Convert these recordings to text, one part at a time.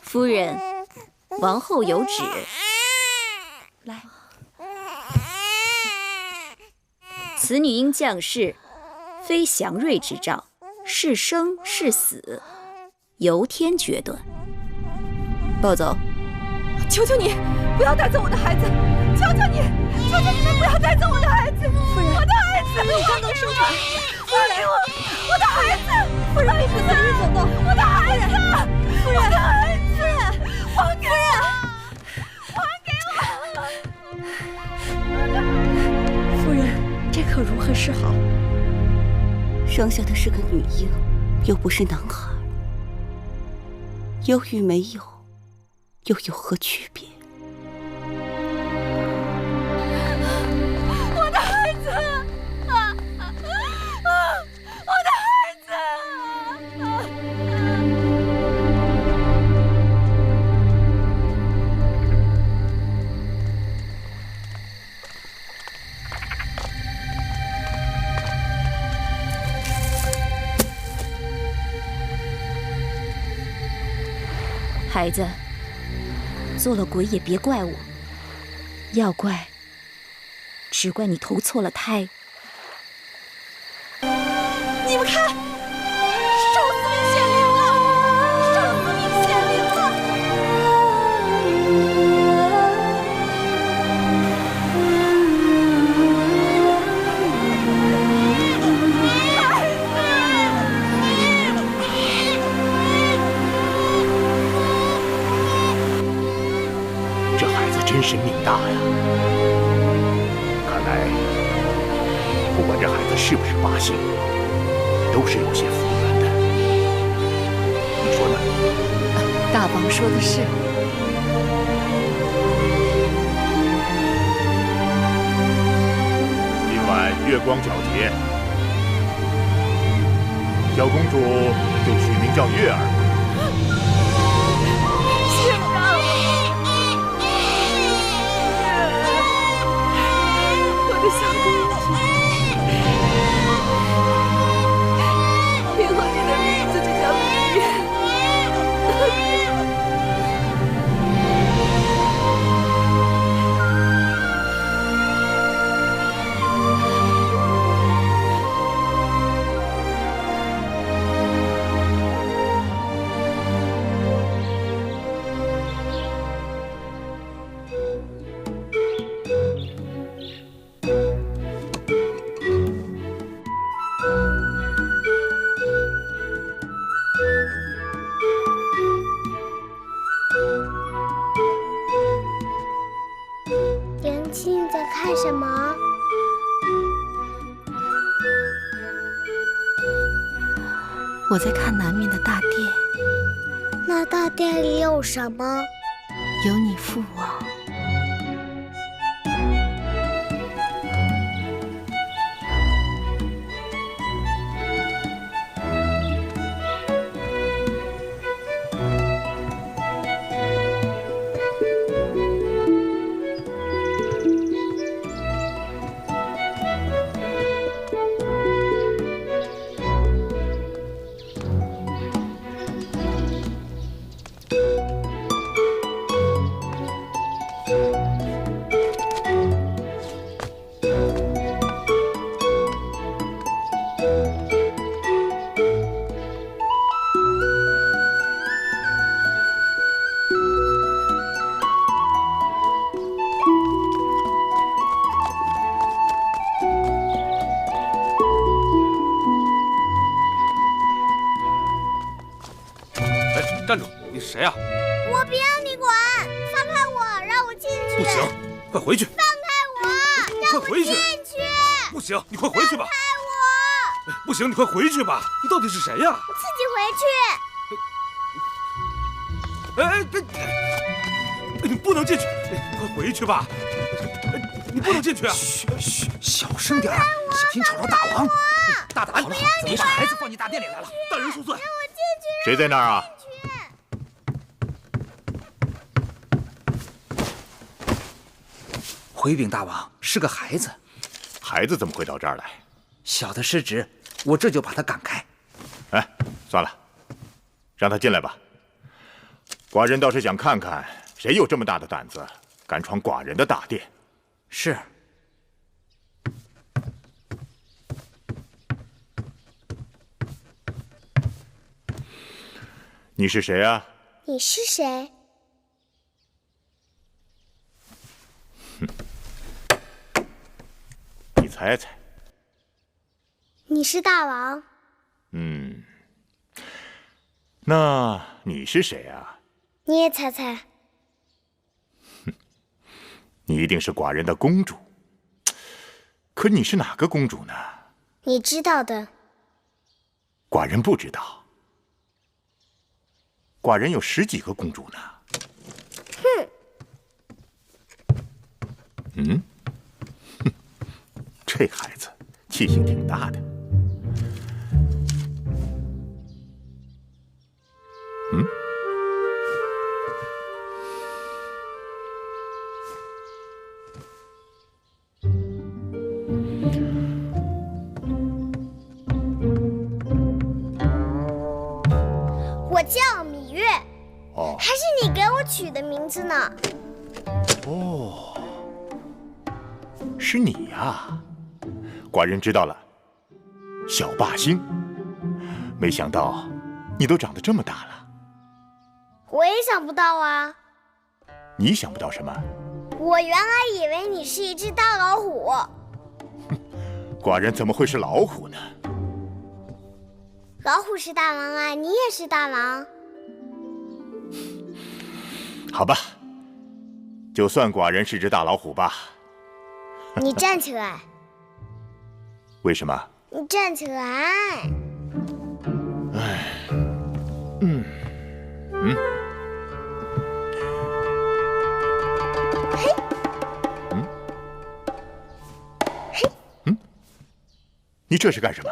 夫人，王后有旨。来，此女因降世，非祥瑞之兆，是生是死，由天决断。抱走。求求你，不要带走我的孩子！求求你，求求你们不要带走我的孩子！夫人，我的孩子，你刚刚生产，放开我的孩子！夫人并不随意走动，我的孩子，夫人，我的孩子，夫人，还给我，还给我！夫人，这可如何是好？生下的是个女婴，又不是男孩，有与没有，又有何区别？我的孩子，我的孩子！孩子，做了鬼也别怪我，要怪，只怪你投错了胎。你们看，寿司命显灵了！寿司命显灵了！这孩子真是命大呀！看来，不管这孩子是不是八姓，都是有些福缘的。你说呢？大王说的是。今晚月光皎洁，小公主就取名叫月儿。县长，我的小公主，以后你的名字就叫月。元气，你在看什么？我在看南面的大殿，那大殿里有什么？有你父王。站住！你是谁呀？我不要你管，放开我，让我进去。不行，快回去！放开我，让我快回去！进去。不行，你快回去吧！放开我！不行，你快回去吧！你到底是谁呀？我自己回去。哎，你不能进去！快回去吧！你不能进去啊！嘘，小声点，小心吵着大王。大胆！好了，怎么把孩子放进大殿里来了？大人恕罪。谁在那儿啊？回禀大王，是个孩子。孩子怎么会到这儿来？小的失职，我这就把他赶开。哎，算了，让他进来吧。寡人倒是想看看，谁有这么大的胆子，敢闯寡人的大殿。是。你是谁啊？你是谁？你猜猜。你是大王。那你是谁啊？你也猜猜。你一定是寡人的公主。可你是哪个公主呢？你知道的。寡人不知道。寡人有10几个公主呢。哼，这孩子气性挺大的。我叫芈月。哦，还是你给我取的名字呢。哦，是你呀！寡人知道了，小霸星。没想到你都长得这么大了。我也想不到啊。你想不到什么？我原来以为你是一只大老虎。寡人怎么会是老虎呢？老虎是大王啊，你也是大王。好吧，就算寡人是只大老虎吧。你站起来。为什么？你站起来。你这是干什么？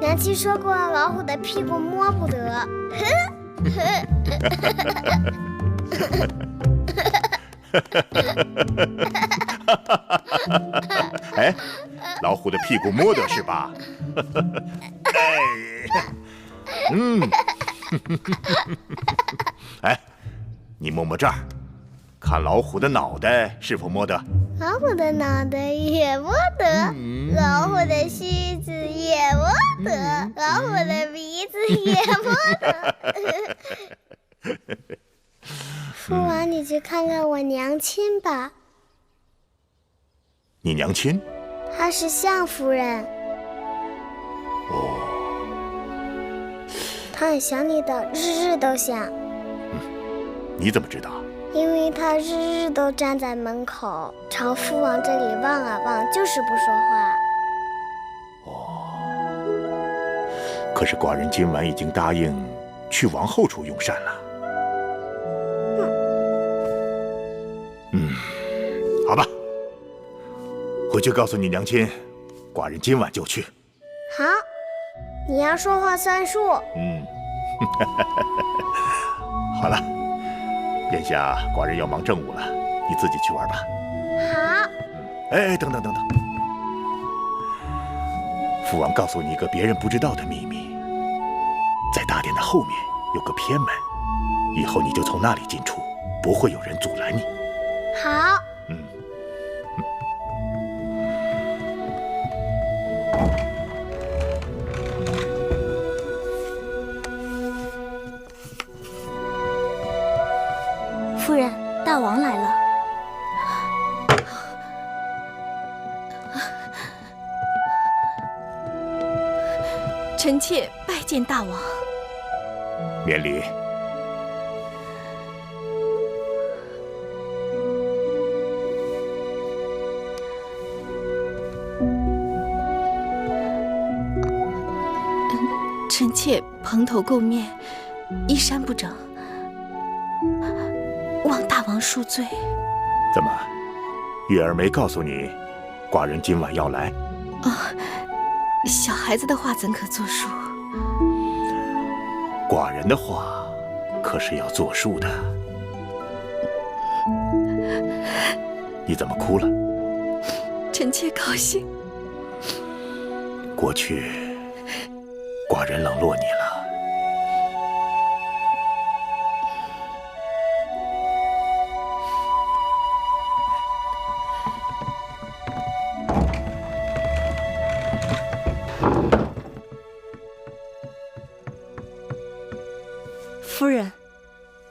娘亲说过，老虎的屁股摸不得。哎，老虎的屁股摸得是吧？哎，你摸摸这儿，看老虎的脑袋是否摸得？老虎的脑袋也摸得，老虎的须子也摸得，老虎的鼻子也摸得。父王，你去看看我娘亲吧。你娘亲？她是相夫人。哦。她很想你的，日日都想。你怎么知道？因为她日日都站在门口，朝父王这里望啊望，就是不说话。哦。可是寡人今晚已经答应去王后处用膳了。好吧，回去告诉你娘亲，寡人今晚就去。好，你要说话算数。好了，眼下寡人要忙政务了，你自己去玩吧。好。哎，等等等等，父王告诉你一个别人不知道的秘密，在大殿的后面有个偏门，以后你就从那里进出，不会有人阻拦你。好。夫人，大王来了。臣妾拜见大王。免礼。臣妾蓬头垢面，衣衫不整，望大王恕罪。怎么，月儿没告诉你，寡人今晚要来？小孩子的话怎可作数？寡人的话可是要作数的。你怎么哭了？臣妾高兴。过去寡人冷落你了，夫人，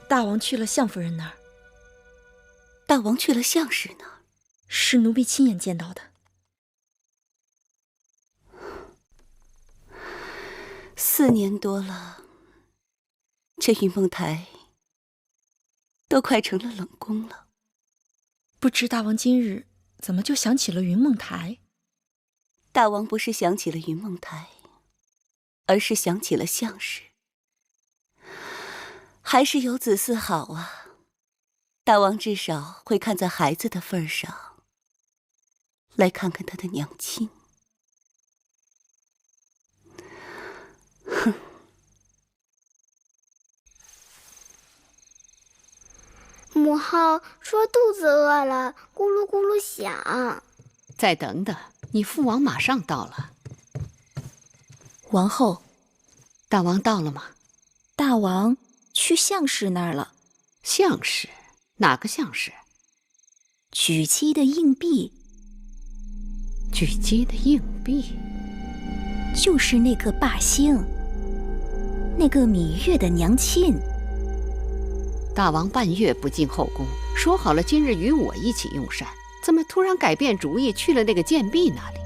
大王去了相夫人那儿。大王去了相氏那儿？是奴婢亲眼见到的。4年多了，这云梦台都快成了冷宫了。不知大王今日怎么就想起了云梦台？大王不是想起了云梦台，而是想起了相氏。还是有子嗣好啊，大王至少会看在孩子的份上，来看看他的娘亲。哼。母后说肚子饿了，咕噜咕噜响。再等等，你父王马上到了。王后，大王到了吗？大王去相氏那儿了。相氏？哪个相氏？举鸡的硬币。举鸡的硬币？就是那个霸星，那个芈月的娘亲。大王半月不进后宫，说好了今日与我一起用膳，怎么突然改变主意去了那个贱婢那里？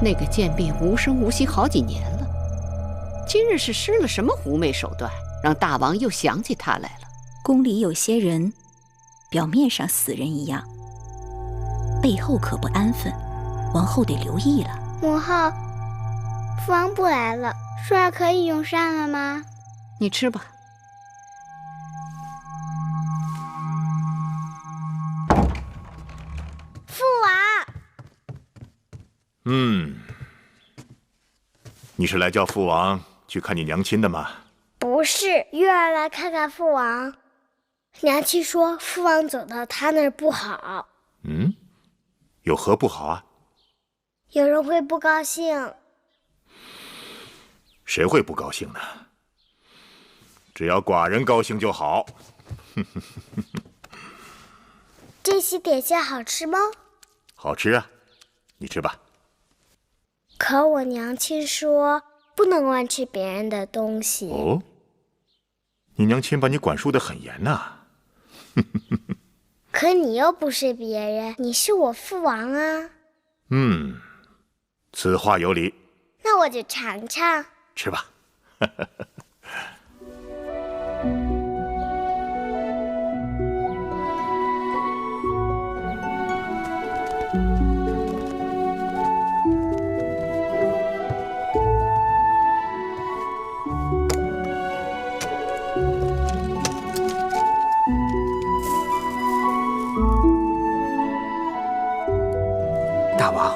那个贱婢无声无息好几年了，今日是施了什么狐媚手段，让大王又想起她来了？宫里有些人，表面上死人一样，背后可不安分，王后得留意了。母后，父王不来了，说儿可以用膳了吗？你吃吧。父王。你是来叫父王去看你娘亲的吗？不是，月儿来看看父王。娘亲说父王走到她那儿不好。有何不好啊？有人会不高兴。谁会不高兴呢？只要寡人高兴就好。这些点心好吃吗？好吃啊，你吃吧。可我娘亲说不能乱吃别人的东西。哦，你娘亲把你管束得很严呐。可你又不是别人，你是我父王啊。此话有理。那我就尝尝。吃吧。大王，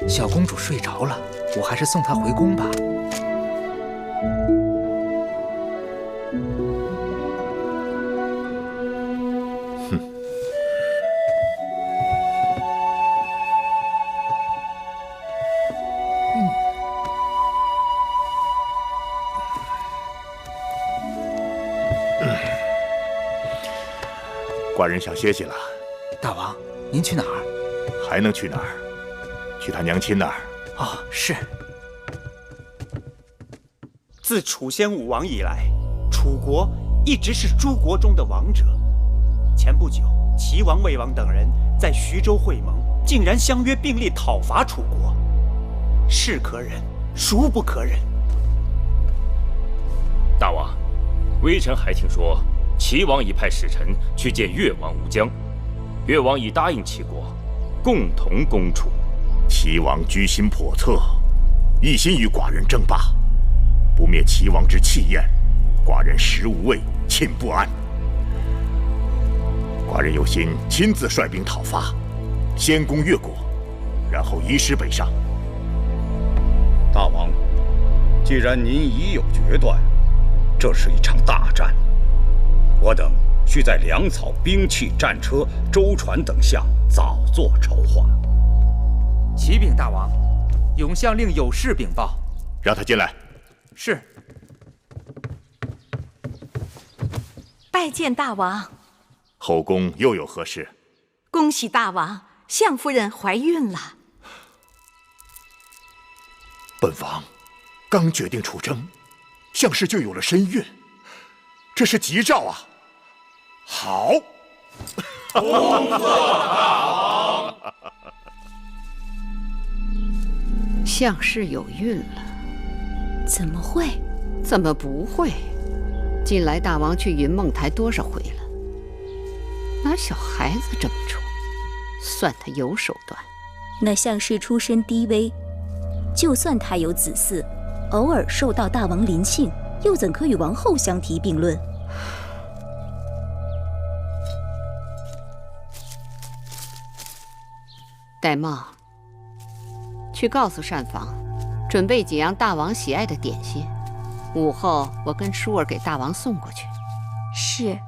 小公主睡着了，我还是送她回宫吧。寡人想歇息了。大王，您去哪儿？还能去哪儿？去他娘亲那儿。哦，是。自楚宣武王以来，楚国一直是诸国中的王者。前不久，齐王、魏王等人在徐州会盟，竟然相约并力讨伐楚国，是可忍，孰不可忍？大王，微臣还听说，齐王已派使臣去见越王吴江，越王已答应齐国共同攻楚。齐王居心叵测，一心与寡人争霸，不灭齐王之气焰，寡人食无味，寝不安。寡人有心亲自率兵讨伐，先攻越国，然后移师北上。大王，既然您已有决断，这是一场大战，我等需在粮草、兵器、战车、舟船等项早作筹划。启禀大王，永相令有事禀报。让他进来。是。拜见大王。后宫又有何事？恭喜大王，相夫人怀孕了。本王刚决定出征，项氏就有了身孕，这是吉兆啊！好，恭贺大王！项氏有孕了？怎么会？怎么不会？近来大王去云梦台多少回了？拿小孩子这么宠，算他有手段。那项氏出身低微，就算他有子嗣，偶尔受到大王临幸，又怎可与王后相提并论？戴瑁，去告诉膳房，准备几样大王喜爱的点心，午后我跟舒儿给大王送过去。是。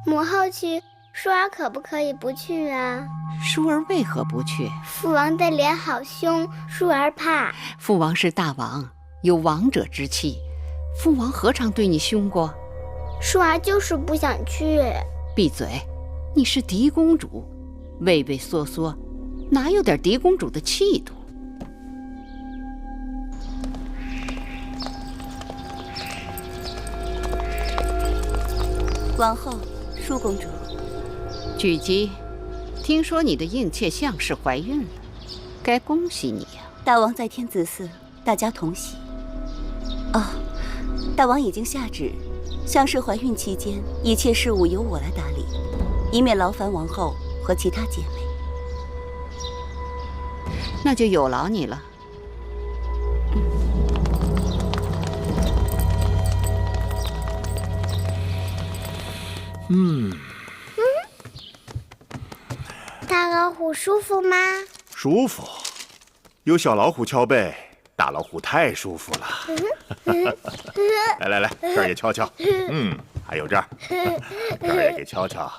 母后去，舒儿可不可以不去啊？舒儿为何不去？父王的脸好凶，舒儿怕。父王是大王，有王者之气，父王何尝对你凶过？舒儿就是不想去。闭嘴！你是嫡公主，畏畏缩缩，哪有点嫡公主的气度？王后，舒公主。举姬，听说你的应妾项氏怀孕了，该恭喜你呀！大王在天子嗣，大家同喜。哦，大王已经下旨，项氏怀孕期间，一切事务由我来打理，以免劳烦王后和其他姐妹。那就有劳你了。大老虎舒服吗？舒服，有小老虎敲背，大老虎太舒服了。来来来，这儿也敲敲。还有这儿，这儿也给敲敲。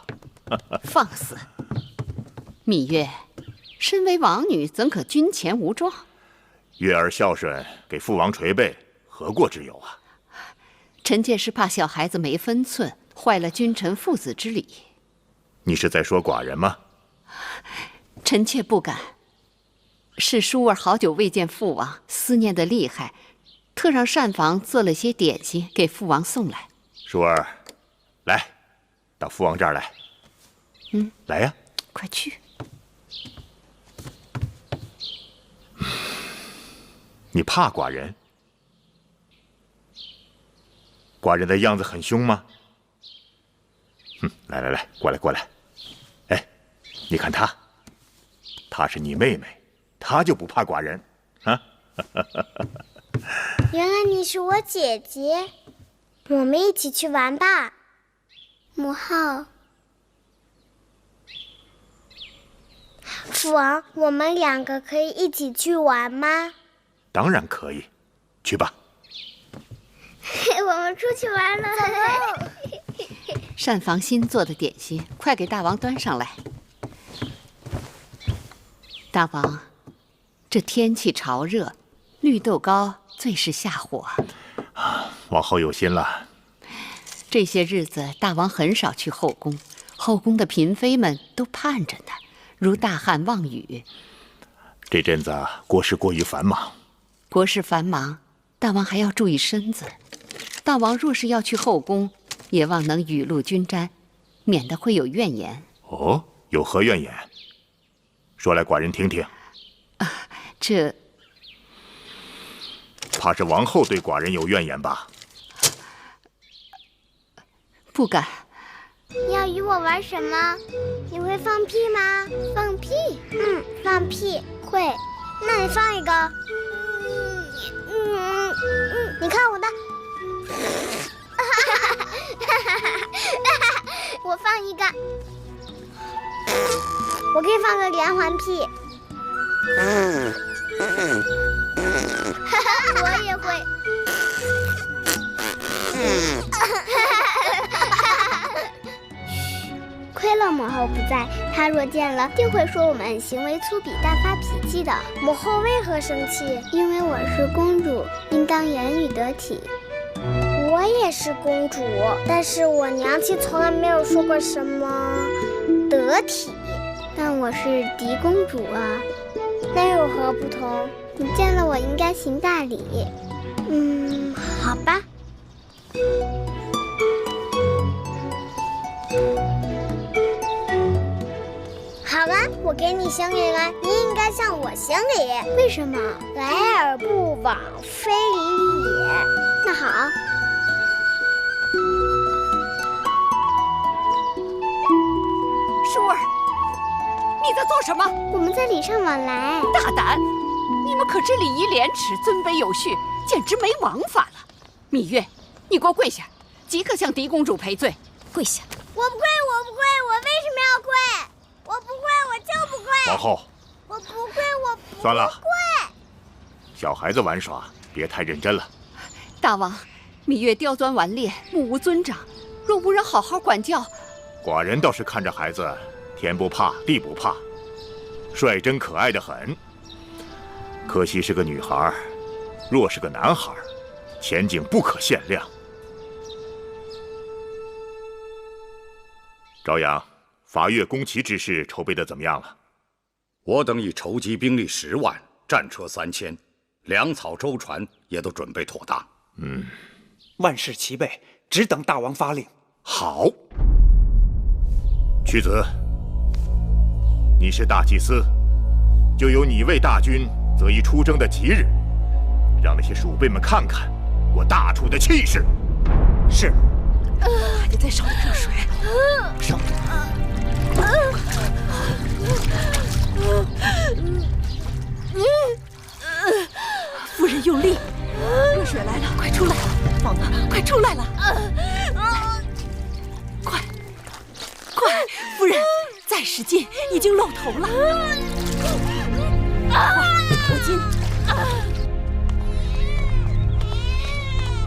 放肆！芈月，身为王女，怎可军前无状？月儿孝顺，给父王捶背，何过之有啊？臣妾是怕小孩子没分寸，坏了君臣父子之礼。你是在说寡人吗？臣妾不敢。是舒儿好久未见父王，思念的厉害，特让膳房做了些点心给父王送来。舒儿，来，到父王这儿来。来呀，快去。你怕寡人？寡人的样子很凶吗？来来来，过来过来。哎，你看她，她是你妹妹，她就不怕寡人啊？原来你是我姐姐，我们一起去玩吧。母后，父王，我们两个可以一起去玩吗？当然可以，去吧。我们出去玩了。膳房新做的点心，快给大王端上来。大王，这天气潮热，绿豆糕最是下火。王后有心了。这些日子，大王很少去后宫，后宫的嫔妃们都盼着呢，如大旱望雨。这阵子国事过于繁忙。国事繁忙，大王还要注意身子。大王若是要去后宫，也望能雨露均沾，免得会有怨言。哦，有何怨言？说来寡人听听。这怕是王后对寡人有怨言吧？不敢。你要与我玩什么？你会放屁吗？放屁？放屁会。那你放一个。你看我的。我放一个。我可以放个连环屁。我也会。亏了母后不在，她若见了，定会说我们行为粗鄙、大发脾气的。母后为何生气？因为我是公主，应当言语得体。我也是公主，但是我娘亲从来没有说过什么得体。但我是嫡公主啊，那有何不同？你见了我应该行大礼。好吧。好了，我给你行礼了，你应该向我行礼。为什么？来而不往非礼也。那好。舒儿，你在做什么？我们在礼尚往来。大胆！你们可知礼仪廉耻，尊卑有序，简直没王法了。芈月，你给我跪下，即刻向狄公主赔罪。跪下！我不跪，我不跪，我为什么要跪？我不跪，我就不跪。王后，我不跪，我不算了，跪。小孩子玩耍，别太认真了。大王，芈月刁钻顽劣，目无尊长，若无人好好管教，寡人倒是看着孩子，天不怕地不怕，率真可爱的很。可惜是个女孩，若是个男孩，前景不可限量。朝阳，伐越攻齐之事筹备的怎么样了？我等已筹集兵力10万，战车3000，粮草舟船也都准备妥当。万事齐备，只等大王发令。好。屈子，你是大祭司，就由你为大军择一出征的吉日，让那些鼠辈们看看我大楚的气势。是。还得再烧点热水。上。夫人用力，热水来了，快出来！放那儿，快出来了！快，夫人，再使劲，已经露头了。快，裹巾。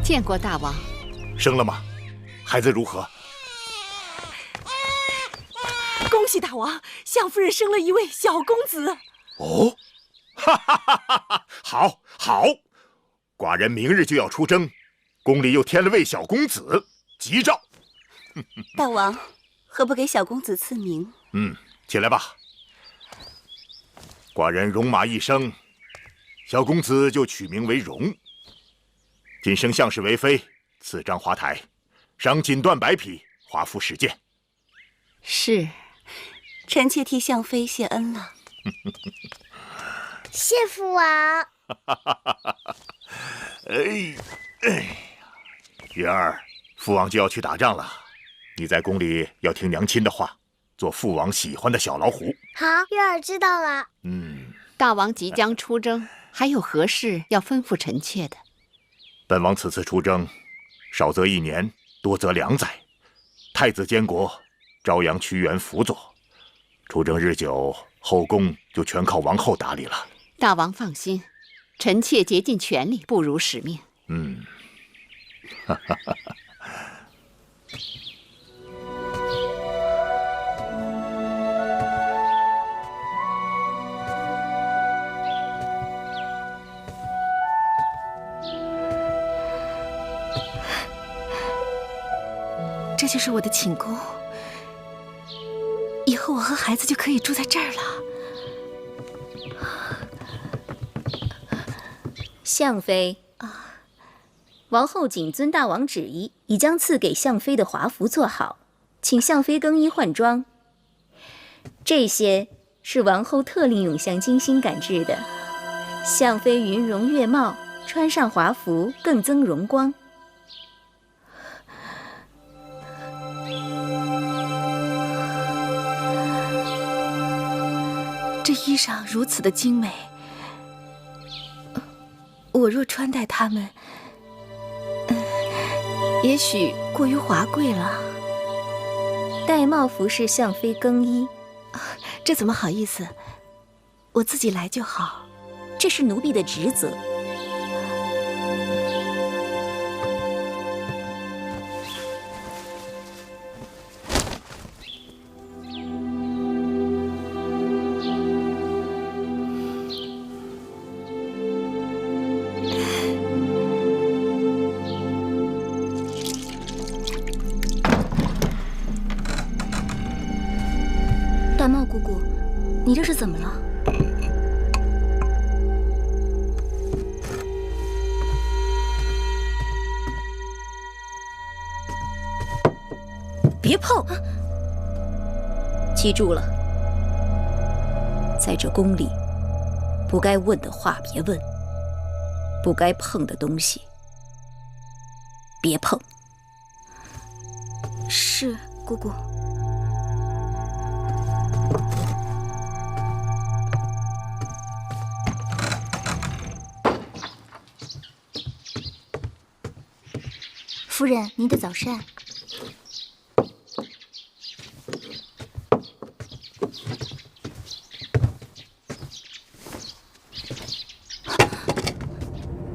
见过大王。生了吗？孩子如何？恭喜大王，相夫人生了一位小公子。哦，哈哈哈哈！好，好，寡人明日就要出征，宫里又添了位小公子，吉兆。大王，何不给小公子赐名？起来吧。寡人戎马一生，小公子就取名为荣。今升相士为妃，赐章华台，赏锦缎100匹，华服10件。是。臣妾替相妃谢恩了。谢父王。月儿，父王就要去打仗了，你在宫里要听娘亲的话，做父王喜欢的小老虎。好，月儿知道了。大王即将出征，还有何事要吩咐臣妾的？本王此次出征，少则1年，多则2载。太子监国，朝阳屈原辅佐。出征日久，后宫就全靠王后打理了。大王放心，臣妾竭尽全力，不辱使命。这就是我的寝宫，以后我和孩子就可以住在这儿了。相妃，王后谨遵大王旨意，已将赐给相妃的华服做好，请相妃更衣换装。这些是王后特令永香精心赶制的，相妃云容月貌，穿上华服更增荣光。这衣裳如此的精美，我若穿戴它们，也许过于华贵了。戴帽服侍相妃更衣，这怎么好意思？我自己来就好。这是奴婢的职责。大茂姑姑，你这是怎么了？别碰！记住了，在这宫里，不该问的话别问，不该碰的东西别碰。是，姑姑。夫人，您的早膳。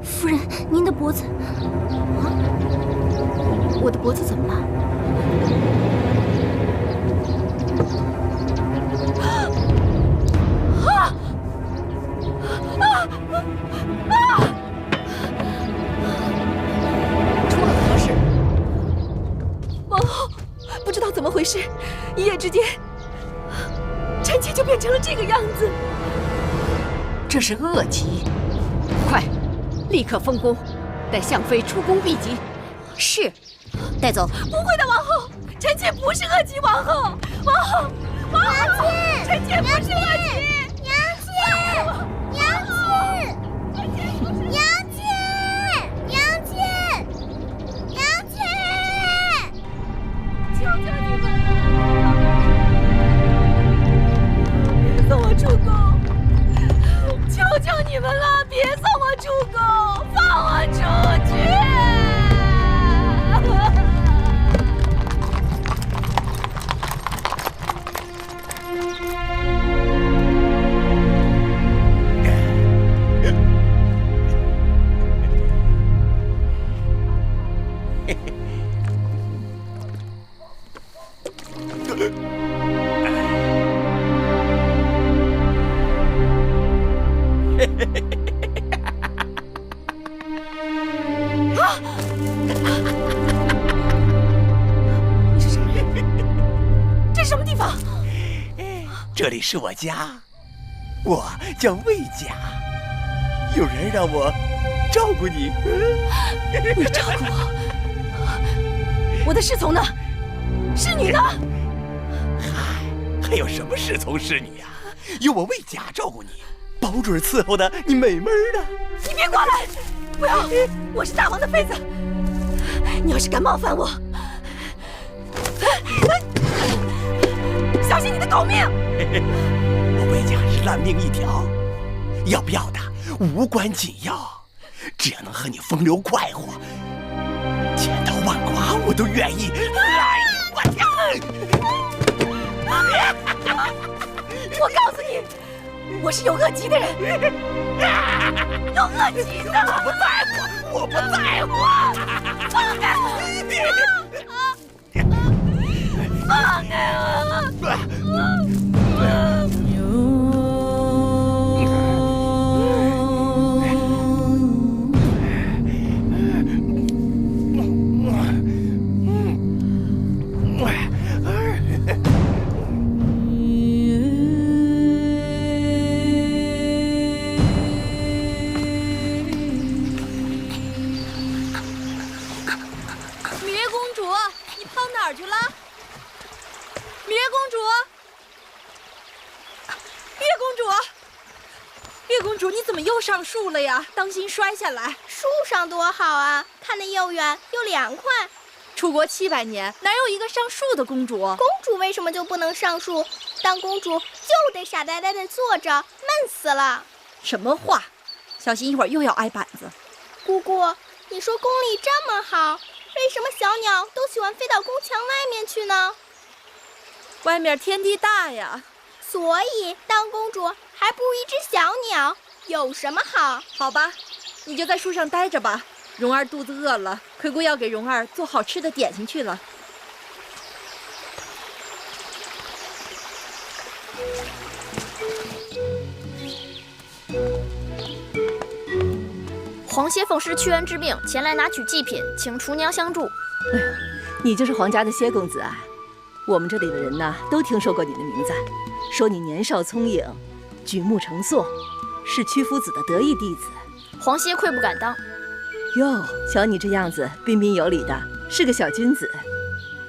夫人，您的脖子……啊，我的脖子怎么了？啊！出了何事？王后，不知道怎么回事，一夜之间，臣妾就变成了这个样子。这是恶疾，快，立刻封宫，带相妃出宫避疾。是，带走。不会的，王后，臣妾不是恶疾，王后，王后，王后，臣妾不是恶疾。娘亲，娘亲，娘亲，娘亲，娘亲，求求你们了，别送我出宫！求求你们了，别送我出宫，放我出去！你是谁？这是什么地方？这里是我家，我叫魏家。有人让我照顾你。你照顾我？我的侍从呢？侍女呢？嗨，还有什么侍从侍女呀？有我魏家照顾你，保准伺候的你美美的。你别过来！不要！我是大王的妃子，你要是敢冒犯我，小心你的狗命！我魏家是烂命一条，要不要的无关紧要，只要能和你风流快活，千刀万剐我都愿意。来，我跳！我告诉你，我是有恶疾的人，有恶疾的。我不在乎，我不在乎。放开我！放开我！哪儿去了？芈月公主，月公主，月公主，你怎么又上树了呀？当心摔下来。树上多好啊，看得又远又凉快。楚国700年，哪有一个上树的公主？公主为什么就不能上树？当公主就得傻呆呆地坐着，闷死了。什么话？小心一会儿又要挨板子。姑姑，你说宫里这么好，为什么小鸟都喜欢飞到宫墙外面去呢？外面天地大呀。所以当公主还不如一只小鸟，有什么好？好吧，你就在树上待着吧。蓉儿肚子饿了，葵姑要给蓉儿做好吃的点心去了。皇歇奉师屈恩之命前来拿取祭品，请厨娘相助。哎呀，你就是皇家的歇公子啊！我们这里的人呐，都听说过你的名字，说你年少聪颖，举目成诵，是屈夫子的得意弟子。皇歇愧不敢当。哟，瞧你这样子，彬彬有礼的，是个小君子。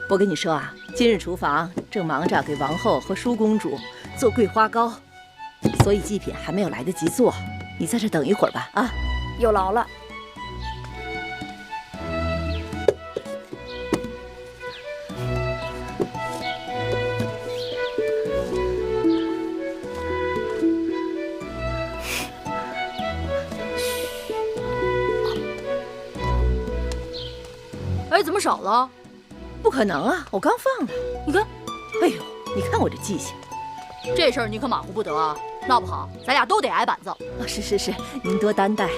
我跟你说啊，今日厨房正忙着给王后和舒公主做桂花糕，所以祭品还没有来得及做。你在这等一会儿吧，啊。有劳了。哎，怎么少了？不可能啊，我刚放了。你看，哎呦，你看我这记性。这事儿你可马虎不得啊，闹不好咱俩都得挨板子。啊，是，您多担待。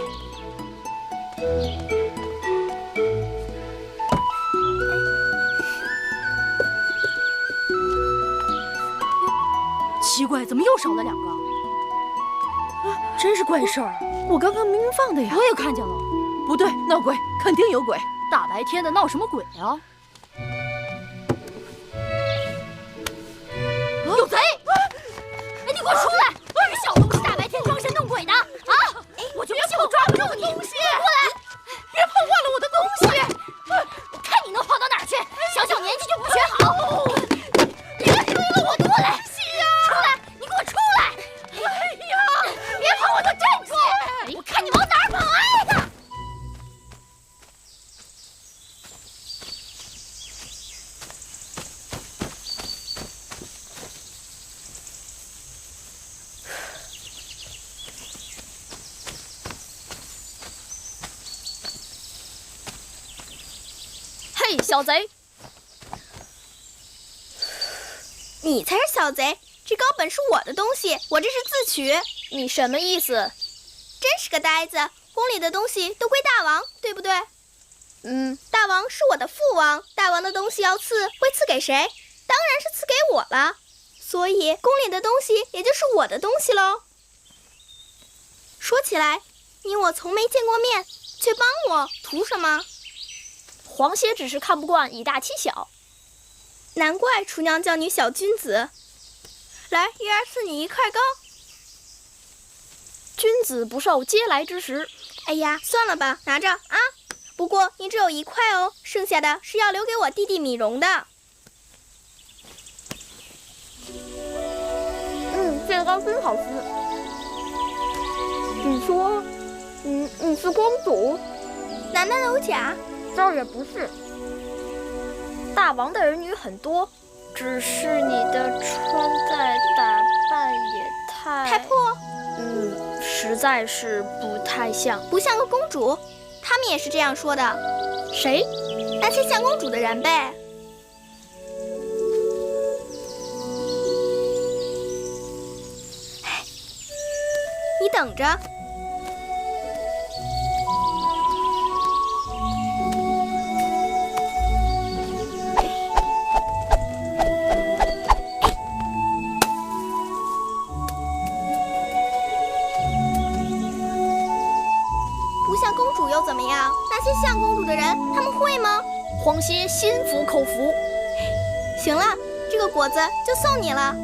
奇怪，怎么又少了2个？真是怪事儿。我刚刚明明放的呀。我也看见了。不对，闹鬼，肯定有鬼。大白天的闹什么鬼啊？有贼！哎，你给我出来！你小东西大白天装神弄鬼的啊！我就不信我抓不住你！过来！别碰坏了我的东西！我看你能跑到哪儿去！小年纪就不学好！别推了我！过来！出来！你给我出来！哎呀！别碰我的镇子！我看你往哪儿跑！哎呀！嘿，小贼！你才是小贼！这糕本是我的东西，我这是自取。你什么意思？真是个呆子！宫里的东西都归大王，对不对？大王是我的父王，大王的东西要赐，会赐给谁？当然是赐给我了。所以宫里的东西也就是我的东西喽。说起来，你我从没见过面，却帮我，图什么？皇歇只是看不惯以大欺小。难怪厨娘叫你小君子。来，月儿赐你1块糕。君子不受嗟来之食。哎呀，算了吧，拿着啊。不过你只有1块哦，剩下的是要留给我弟弟米荣的。这糕真好吃。你说，你是公主？难道有假？倒也不是。大王的儿女很多，只是你的穿戴打扮也太破。实在是不太像，不像个公主。他们也是这样说的。谁？那些像公主的人呗。你等着。不像公主又怎么样？那些像公主的人，他们会吗？皇歇心服口服。行了，这个果子就送你了。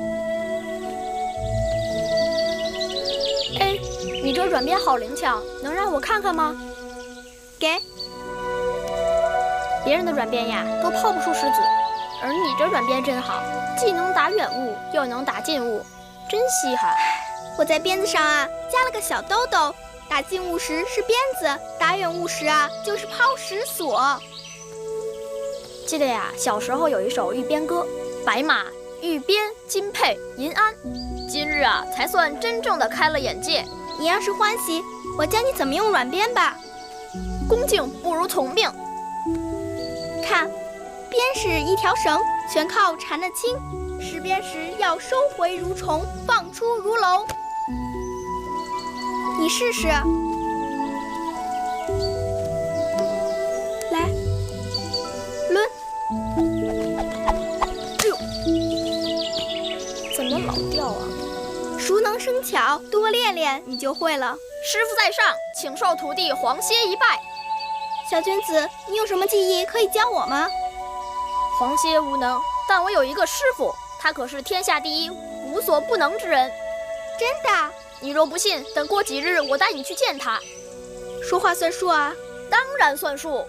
哎，你这软鞭好灵巧，能让我看看吗？给。别人的软鞭呀，都抛不出石子，而你这软鞭真好，既能打远物，又能打近物，真稀罕。我在鞭子上啊加了个小兜兜，打近物时是鞭子，打远物时啊就是抛石索。记得呀，小时候有一首玉鞭歌：白马玉鞭金佩银鞍。今日啊，才算真正的开了眼界。你要是欢喜，我教你怎么用软鞭吧。恭敬不如从命。看，鞭是一条绳，全靠缠得轻。拾鞭时要收回如虫，放出如龙。你试试。来，抡。哎呦，怎么老掉啊？熟能生巧，多练练你就会了。师傅在上，请受徒弟皇歇一拜。小君子，你有什么技艺可以教我吗？皇歇无能，但我有一个师傅，他可是天下第一无所不能之人。真的？你若不信，等过几日我带你去见他。说话算数啊？当然算数。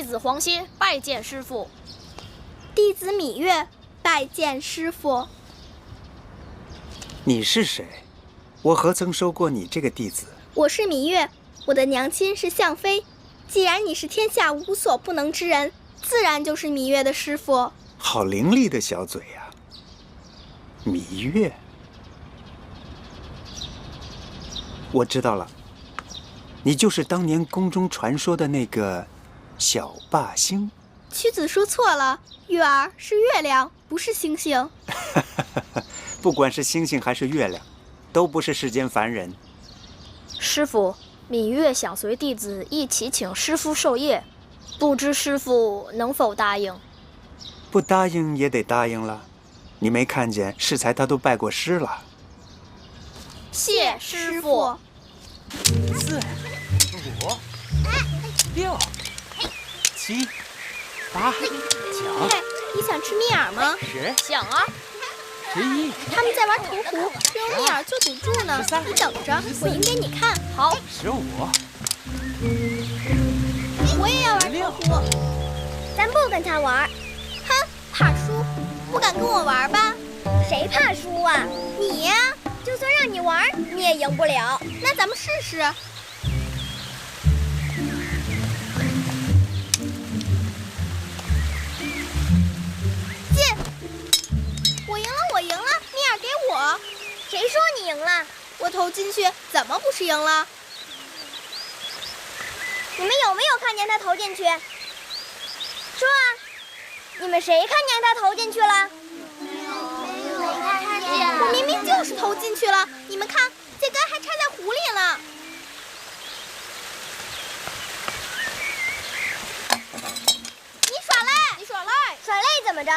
弟子黄歇拜见师父。弟子芈月拜见师父。你是谁？我何曾收过你这个弟子？我是芈月，我的娘亲是向妃。既然你是天下无所不能之人，自然就是芈月的师父。好伶俐的小嘴呀，芈月。我知道了，你就是当年宫中传说的那个小霸星。屈子说错了，月儿是月亮，不是星星。不管是星星还是月亮，都不是世间凡人。师父，芈月想随弟子一起请师父授业，不知师父能否答应？不答应也得答应了。你没看见适才他都拜过师了。谢师父。4、5、6、7、8、9。你想吃蜜饵吗？10。想啊。11。他们在玩投壶，正用蜜饵做赌注呢。你等着，我赢给你看。好。15。我也要玩投壶。咱不跟他玩。哼，怕输，不敢跟我玩吧？谁怕输啊？你呀。就算让你玩，你也赢不了。那咱们试试。进！我赢了，我赢了！蜜饵给我。谁说你赢了？我投进去，怎么不是赢了？你们有没有看见他投进去？说啊！你们谁看见他投进去了？我明明就是投进去了，你们看，这根还插在壶里了。你耍赖！你耍赖！耍赖怎么着？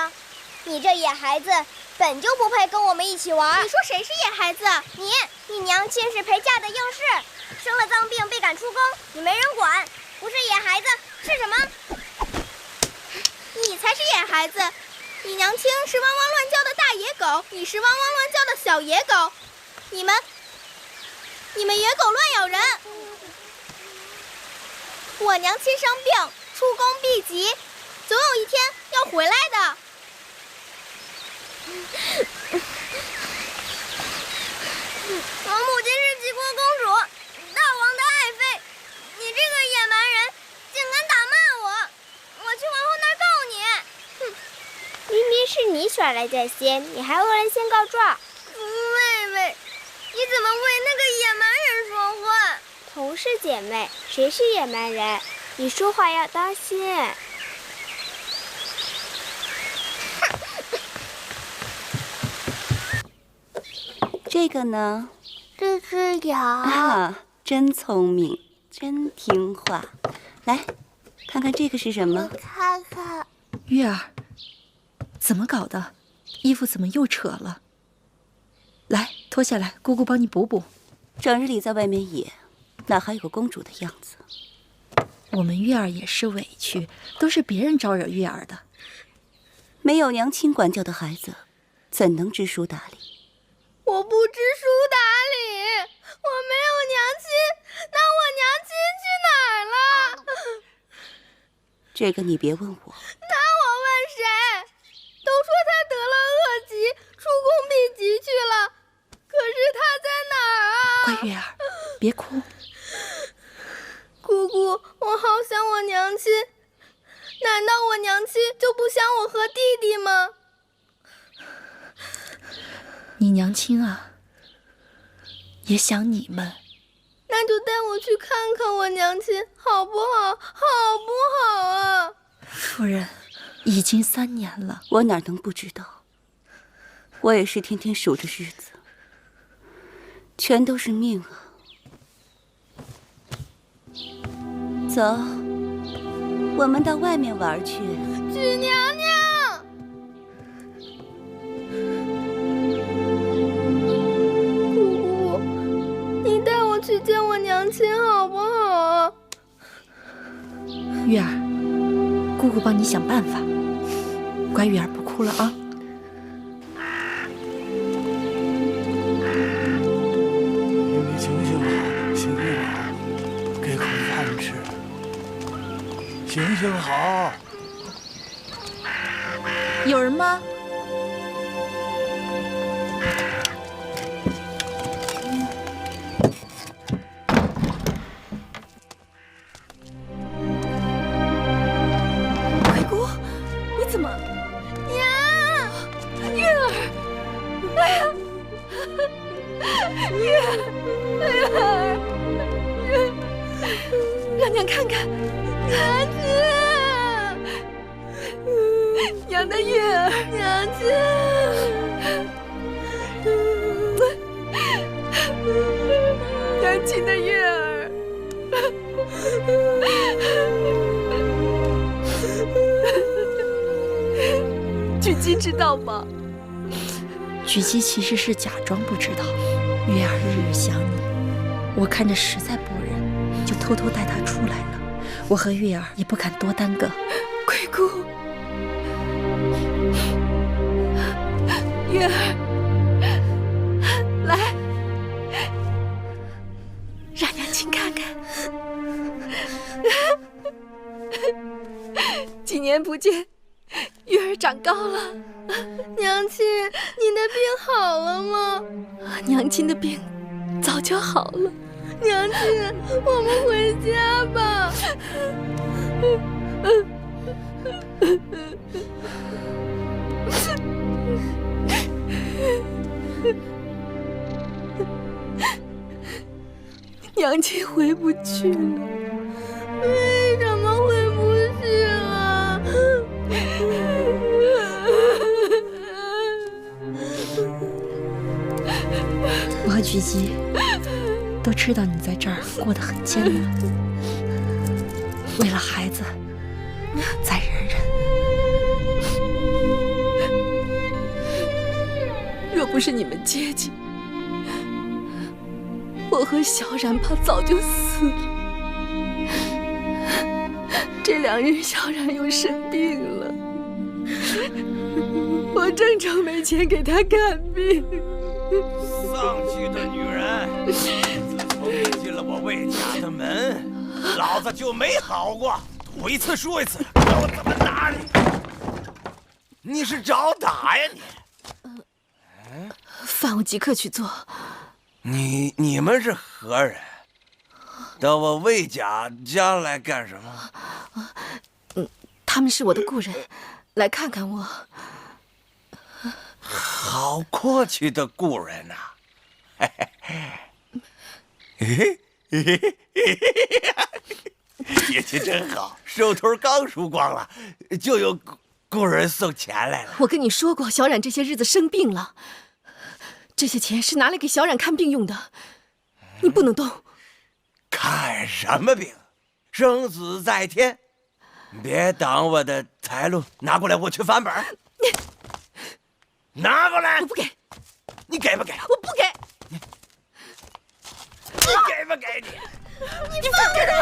你这野孩子本就不配跟我们一起玩。你说谁是野孩子？你娘亲是陪嫁的应试，生了脏病被赶出宫，你没人管，不是野孩子是什么？你才是野孩子。你娘亲是汪汪乱叫的大野狗，你是汪汪乱叫的小野狗，你们野狗乱咬人。我娘亲生病，出宫避疾，总有一天要回来的。我母亲是齐国公主，大王的爱妃，你这个野蛮人竟敢打骂我，我去王后那儿告你。明明是你耍赖在先，你还恶人先告状。妹妹，你怎么为那个野蛮人说话？同是姐妹，谁是野蛮人？你说话要当心。这个呢？这只羊啊，真聪明，真听话。来，看看这个是什么？看看。月儿。怎么搞的？衣服怎么又扯了？来，脱下来，姑姑帮你补补。整日里在外面野，哪还有个公主的样子？我们月儿也是委屈，都是别人招惹月儿的。没有娘亲管教的孩子，怎能知书达理？我不知书达理，我没有娘亲，那我娘亲去哪儿了？这个你别问我。那我问谁？都说他得了恶疾，出宫避疾去了，可是他在哪儿啊？乖月儿，别哭。姑姑，我好想我娘亲，难道我娘亲就不想我和弟弟吗？你娘亲啊，也想你们。那就带我去看看我娘亲，好不好？好不好啊？夫人。已经3年了，我哪能不知道？我也是天天数着日子，全都是命啊！走，我们到外面玩去。许娘娘，姑姑，你带我去见我娘亲好不好？月儿，姑姑帮你想办法。乖月儿，不哭了啊！你行行好，行行好，给口饭吃。行先生好。有人吗？鬼谷，你怎么？呀，月儿，哎呀，月儿，让娘看看。娘亲，娘的月儿，娘亲，娘亲的月儿。狙击知道吗？狙击其实是假装不知道。月儿日日想你，我看着实在不忍，就偷偷带她出来了。我和月儿也不敢多耽搁。鬼谷，月儿，来，让娘亲看看。几年不见，月儿长高了。娘亲，你的病好了吗？娘亲的病早就好了。娘亲，我们回家吧。娘亲回不去了。为什么回不去了？我和狙击都知道你在这儿过得很艰难，为了孩子，再忍忍。若不是你们接济，我和小冉怕早就死了。这2日小冉又生病了，我正愁没钱给她看病。丧气的女人！自从你进了我魏家的门，老子就没好过。赌一次输一次，看我怎么打你！你是找打呀你？饭我即刻去做。你们是何人？到我魏家来干什么？他们是我的故人，来看看我。好阔气的故人呐！运气真好，手头刚输光了，就有故人送钱来了。我跟你说过，小冉这些日子生病了，这些钱是拿来给小冉看病用的，你不能动。看什么病？生死在天，别挡我的财路，拿过来，我去翻本。拿过来！我不给。你给不给？我不给。你给不给你？你放开我！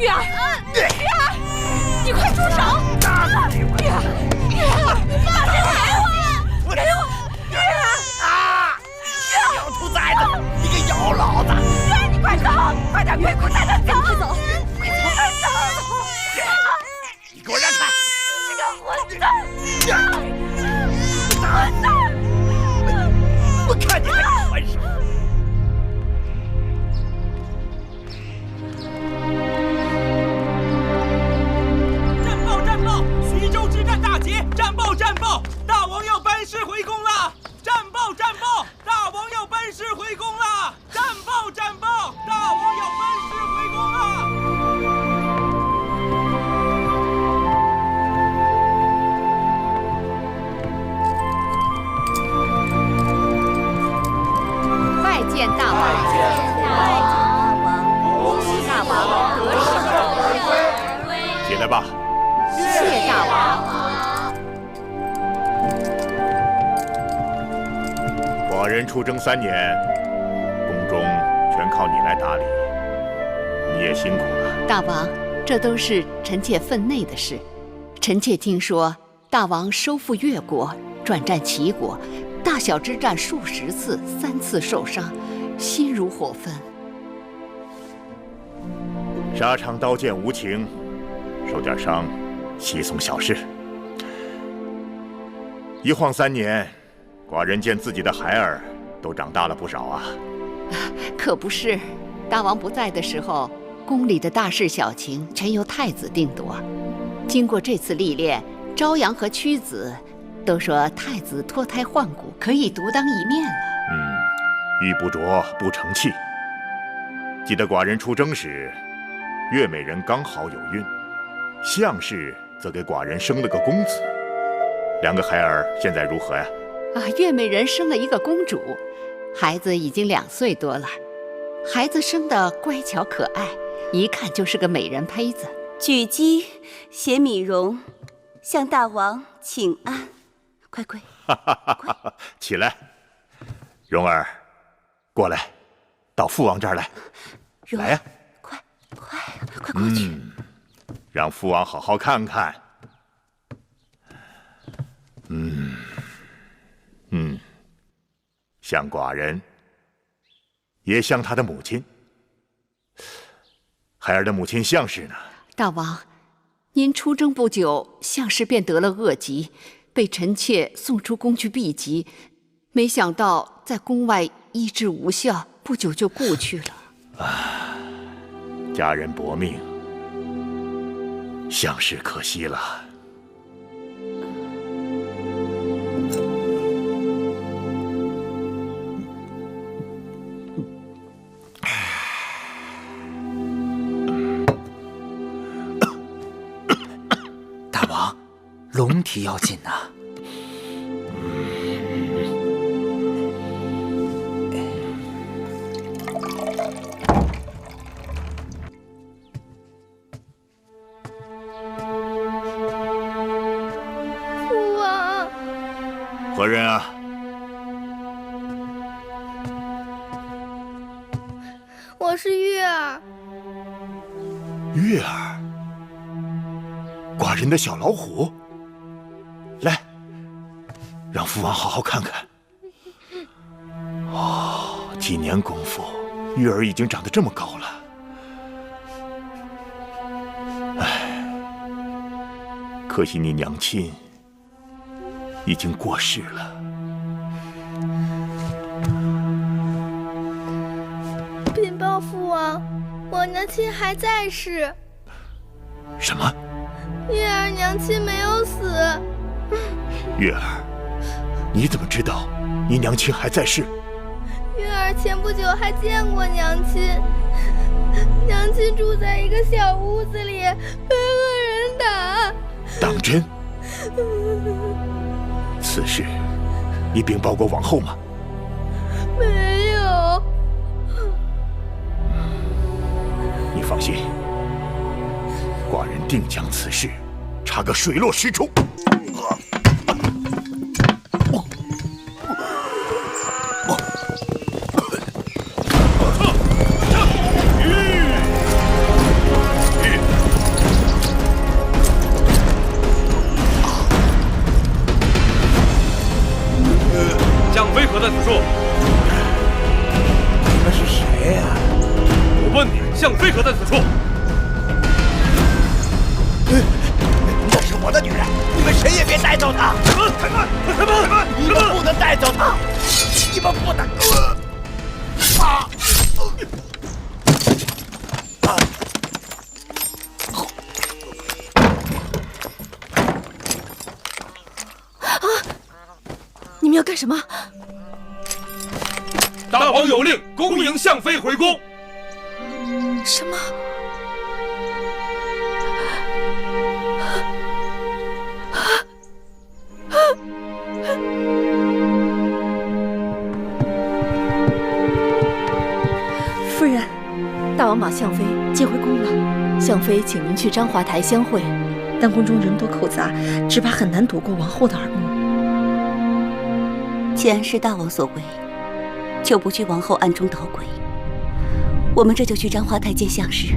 月儿，月儿，你快住手！月儿，你放开我！给我！月儿啊！小兔崽子，你个妖老子！月儿，你快走！快点，鬼谷带他走！快走！快走！你给我让开！你这个混蛋！混蛋！我看你还敢还手！战报！战报！徐州之战大捷！战报！战报！大王要班师回宫了！战报！战报！大王要班师回宫了！战报！战报！大王要班师回宫了！拜见大王！恭喜大王得胜回归！起来吧。谢大王。寡人出征3年，宫中全靠你来打理，你也辛苦了。大王，这都是臣妾分内的事。臣妾听说大王收复越国，转战齐国，大小之战数十次，3次受伤，心如火焚。沙场刀剑无情，受点伤，稀松小事。一晃3年，寡人见自己的孩儿都长大了不少啊。可不是，大王不在的时候，宫里的大事小情全由太子定夺。经过这次历练，朝阳和屈子都说太子脱胎换骨，可以独当一面了。玉不琢不成器。记得寡人出征时，月美人刚好有孕，项氏则给寡人生了个公子。2个孩儿现在如何呀？月美人生了一个公主，孩子已经2岁多了。孩子生得乖巧可爱，一看就是个美人胚子。举姬携米容向大王请安，快跪！起来，蓉儿，过来，到父王这儿来。来呀！快过去！让父王好好看看。像寡人，也像他的母亲。孩儿的母亲项氏呢？大王，您出征不久，项氏便得了恶疾，被臣妾送出宫去避疾。没想到在宫外医治无效，不久就故去了。家人薄命，项氏可惜了。大王，龙体要紧呐。何人啊？我是月儿。月儿，寡人的小老虎。来，让父王好好看看。几年功夫，月儿已经长得这么高了。可惜你娘亲已经过世了。禀报父王，我娘亲还在世。什么？月儿娘亲没有死。月儿，你怎么知道你娘亲还在世？月儿前不久还见过娘亲，娘亲住在一个小屋子里，被恶人打。当真？此事你禀报过王后吗？没有。你放心，寡人定将此事查个水落石出。项飞何在此处？你们是谁呀？我问你，项飞何在此处？那是我的女人，你们谁也别带走她！开门！开门！你们不能带走她！你们不能！你们要干什么？大王有令，恭迎项飞回宫。什么？夫人，大王把项飞接回宫了。项飞请您去章华台相会，但宫中人多口杂，只怕很难躲过王后的耳目。既然是大王所为，就不惧王后暗中捣鬼。我们这就去章华台见项氏。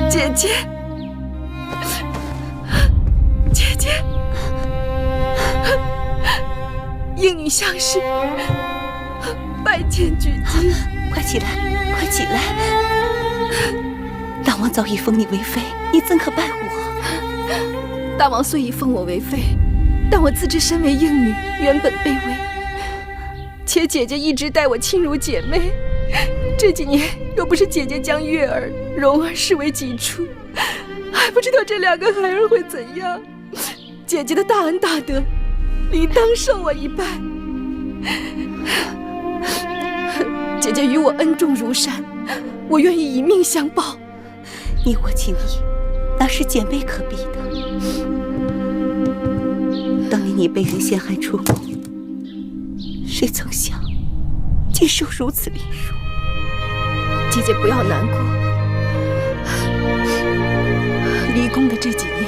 姐姐，应女相氏拜见举姬。快起来，快起来！大王早已封你为妃，你怎可拜我？大王虽已封我为妃，但我自知身为应女，原本卑微，且姐姐一直待我亲如姐妹。这几年，若不是姐姐将月儿、蓉儿视为己出，还不知道这2个孩儿会怎样。姐姐的大恩大德，理当受我一拜。姐姐与我恩重如山，我愿意以命相报。你我情谊，那是姐妹可比的。当年你被人陷害出宫，谁曾想竟受如此凌辱？姐姐不要难过。离宫的这几年，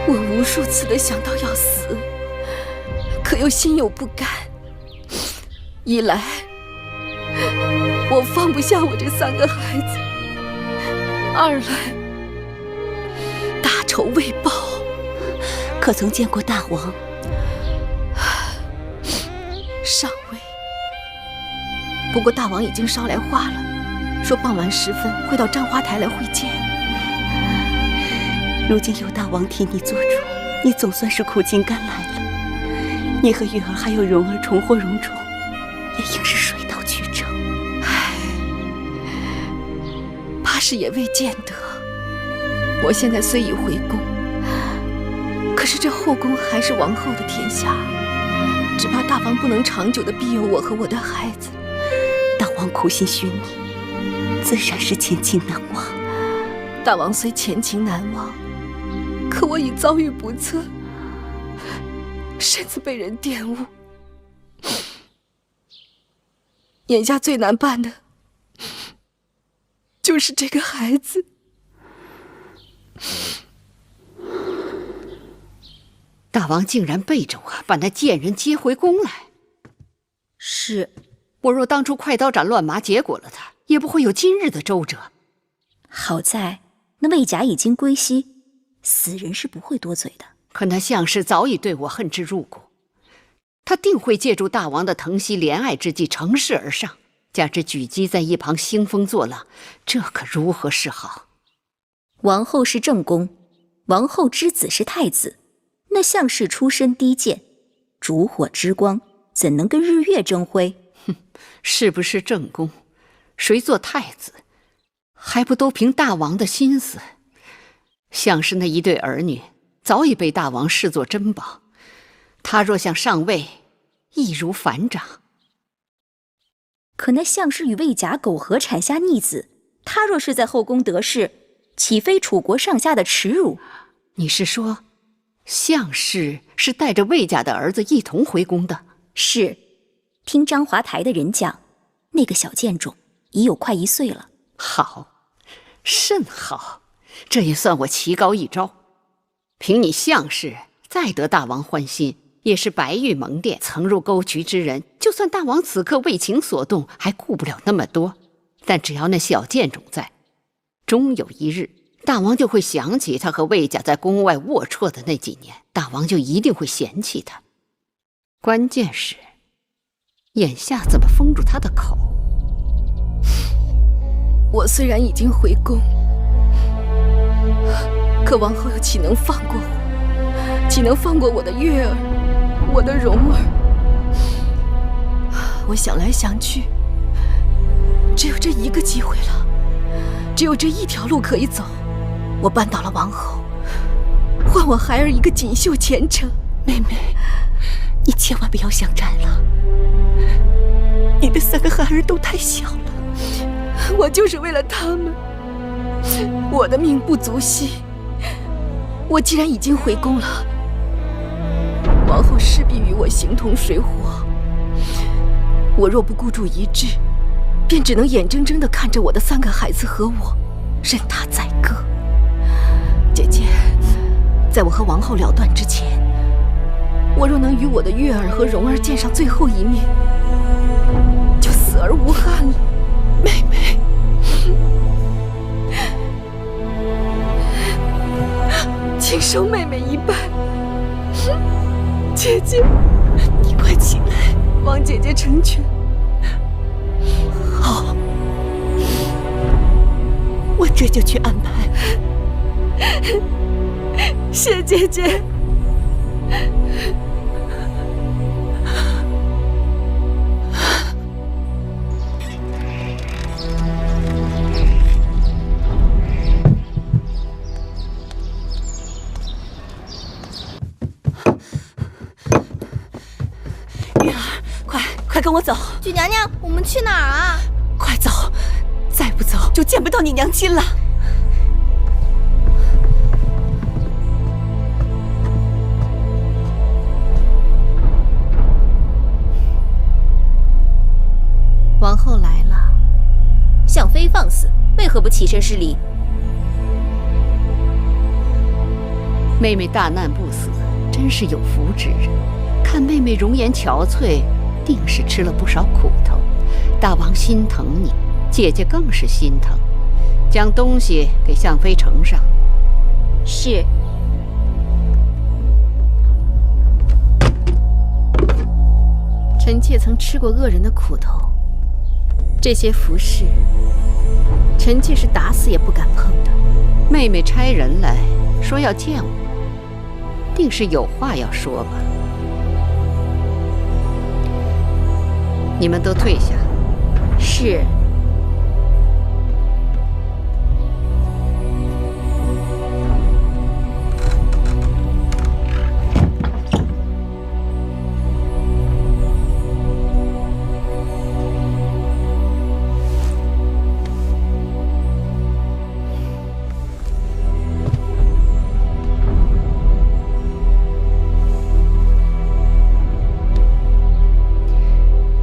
我无数次的想到要死，可又心有不甘。一来，我放不下我这3个孩子；二来，大仇未报。可曾见过大王？尚未。不过大王已经捎来话了，说傍晚时分会到簪花台来会见。如今有大王替你做主，你总算是苦尽甘来了。你和月儿还有蓉儿重获荣宠，也应是水到渠成。唉，怕是也未见得。我现在虽已回宫，可是这后宫还是王后的天下，只怕大王不能长久的庇佑我和我的孩子。大王苦心许你，自然是前情难忘。大王虽前情难忘，可我已遭遇不测，身子被人玷污。眼下最难办的，就是这个孩子。大王竟然背着我把那贱人接回宫来。是，我若当初快刀斩乱麻结果了他，也不会有今日的周折。好在那魏甲已经归西，死人是不会多嘴的。可那项氏早已对我恨之入骨，他定会借助大王的疼惜怜爱之计乘势而上，加之举姬在一旁兴风作浪，这可如何是好？王后是正宫，王后之子是太子，那项氏出身低贱，烛火之光怎能跟日月争辉？哼，是不是正宫，谁做太子，还不都凭大王的心思？项氏那一对儿女早已被大王视作珍宝，他若想上位，易如反掌。可那项氏与魏甲苟合产下逆子，他若是在后宫得势，岂非楚国上下的耻辱？你是说，项氏是带着魏家的儿子一同回宫的？是，听章华台的人讲，那个小贱种已有快1岁了。好，甚好，这也算我棋高一招。凭你项氏再得大王欢心，也是白玉蒙殿曾入沟渠之人，就算大王此刻为情所动，还顾不了那么多。但只要那小贱种在，终有一日，大王就会想起他和魏家在宫外龌龊的那几年，大王就一定会嫌弃他。关键是，眼下怎么封住他的口？我虽然已经回宫，可王后又岂能放过我？岂能放过我的月儿，我的蓉儿？我想来想去，只有这一个机会了，只有这一条路可以走。我扳倒了王后，换我孩儿一个锦绣前程。妹妹，你千万不要想摘了，你的3个孩儿都太小了。我就是为了他们，我的命不足惜。我既然已经回宫了，王后势必与我形同水火。我若不孤注一掷，便只能眼睁睁地看着我的3个孩子和我任他宰割。姐姐，在我和王后了断之前，我若能与我的月儿和蓉儿见上最后一面，就死而无憾了。妹妹，请收妹妹一半。姐姐，你快王姐姐成全。好，我这就去安排。谢姐姐。玉儿，快跟我走！举娘娘，我们去哪儿啊？快走，再不走就见不到你娘亲了。王后来了，向妃放肆，为何不起身施礼？妹妹大难不死，真是有福之人。看妹妹容颜憔悴，定是吃了不少苦头。大王心疼你，姐姐更是心疼。将东西给向妃呈上。是。臣妾曾吃过恶人的苦头，这些服饰，臣妾是打死也不敢碰的。妹妹差人来说要见我，定是有话要说吧。你们都退下。是。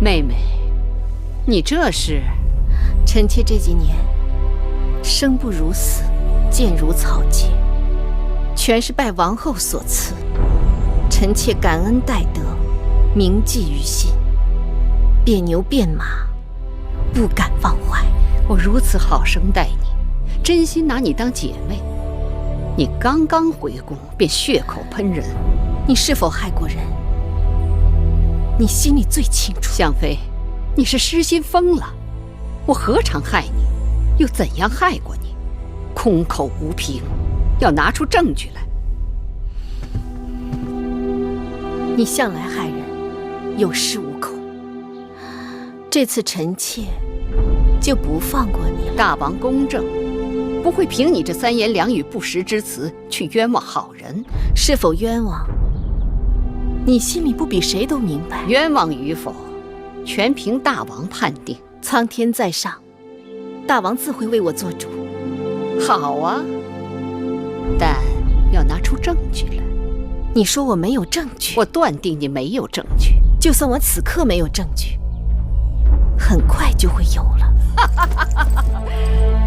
妹妹，你这是？臣妾这几年生不如死，贱如草芥，全是拜王后所赐。臣妾感恩戴德，铭记于心，变牛变马，不敢忘怀。我如此好生待你，真心拿你当姐妹。你刚刚回宫便血口喷人，你是否害过人？你心里最清楚。向妃，你是失心疯了。我何尝害你，又怎样害过你？空口无凭，要拿出证据来。你向来害人，有恃无恐。这次臣妾就不放过你了。大王公正，不会凭你这三言两语不实之词去冤枉好人。是否冤枉，你心里不比谁都明白。冤枉与否，全凭大王判定。苍天在上，大王自会为我做主。好啊，但要拿出证据来。你说我没有证据？我断定你没有证据。就算我此刻没有证据，很快就会有了。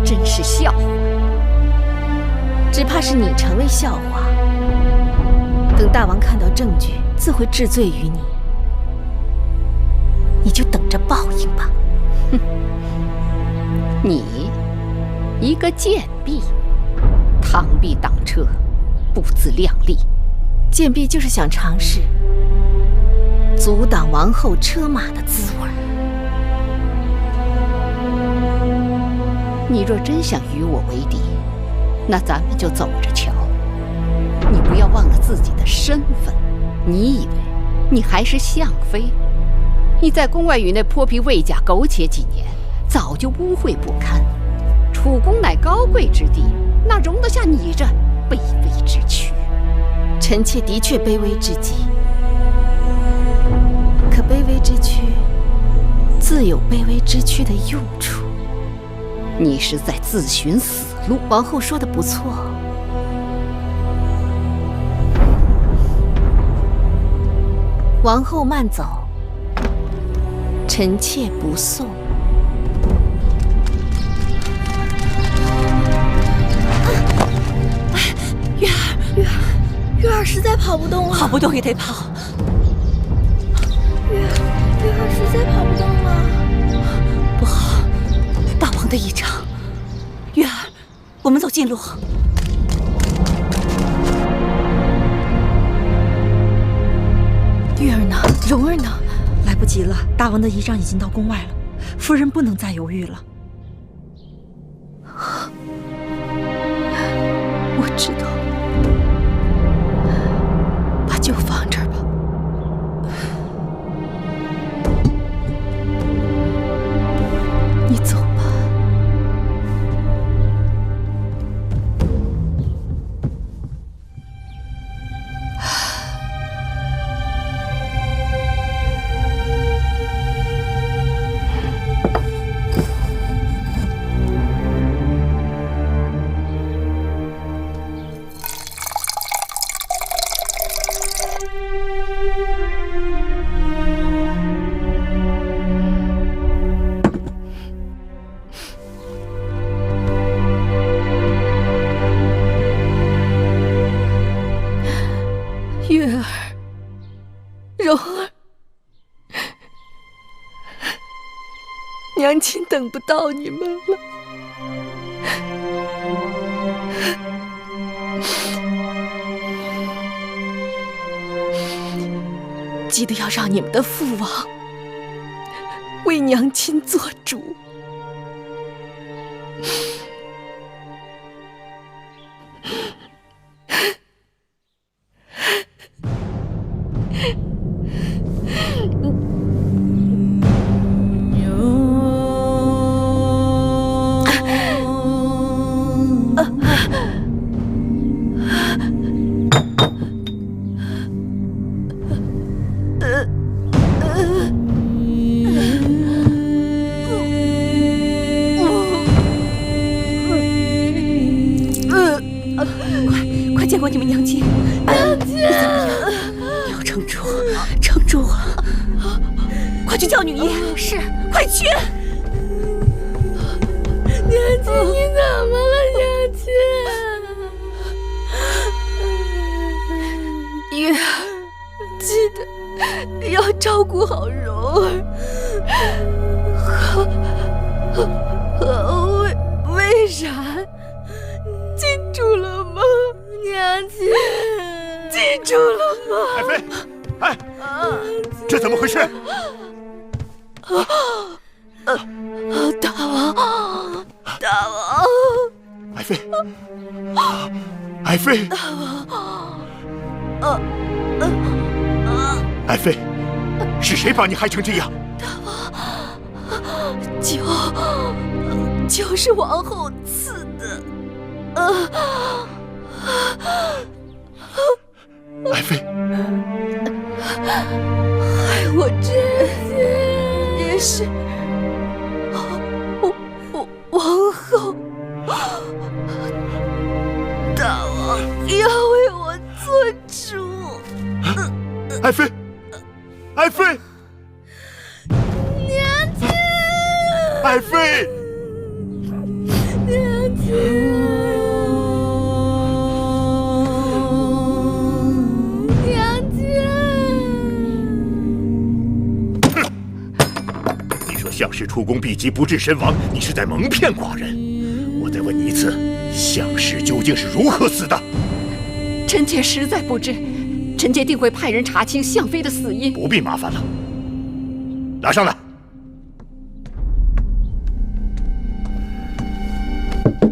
真是笑话。只怕是你成为笑话。等大王看到证据，自会治罪于你。你就等着报应吧。哼，你一个贱婢，螳臂挡车，不自量力。贱婢就是想尝试阻挡王后车马的滋味。你若真想与我为敌，那咱们就走着瞧。你不要忘了自己的身份。你以为你还是相妃？你在宫外与那泼皮魏甲苟且几年，早就污秽不堪。楚宫乃高贵之地，哪容得下你这卑微之躯？臣妾的确卑微之极，可卑微之躯自有卑微之躯的用处。你是在自寻死路。王后说的不错。王后慢走，臣妾不送。月儿，月儿实在跑不动了。跑不动也得跑。月儿实在跑不动了。不好，大王的异常。月儿，我们走近路。月儿呢？蓉儿呢？来不及了，大王的仪仗已经到宫外了，夫人不能再犹豫了。我知道，把酒放这儿吧。你走吧。月儿，柔儿，娘亲等不到你们了。记得要让你们的父王为娘亲做主。快见过你们娘亲！娘亲，你怎么样？要撑住，撑住啊！快去叫女医！是，快去！娘亲，你怎么了，娘亲？月儿，记得要照顾好柔儿和魏然。记住了吗，娘亲？记住了吗？爱妃，哎，这怎么回事？大王，大王，爱妃，爱妃，大王，爱妃，是谁把你害成这样？大王，酒是王后赐的。爱妃，害我这些也是王后。大王要为我做主。爱妃，爱妃，娘亲，爱妃，娘亲。项氏出宫避疾不治身亡，你是在蒙骗寡人。我再问你一次，项氏究竟是如何死的？臣妾实在不知，臣妾定会派人查清项妃的死因。不必麻烦了，拿上来。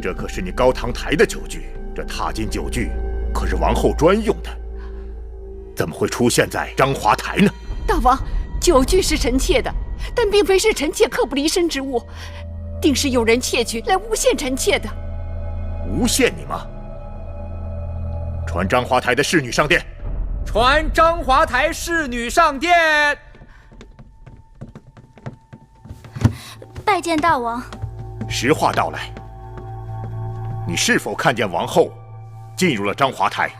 这可是你高堂台的酒具，这踏金酒具可是王后专用的，怎么会出现在章华台呢？大王，酒具是臣妾的。但并非是臣妾刻不离身之物，定是有人窃取来诬陷臣妾的。诬陷你吗？传章华台的侍女上殿。传章华台侍女上殿。拜见大王。实话道来，你是否看见王后进入了章华台，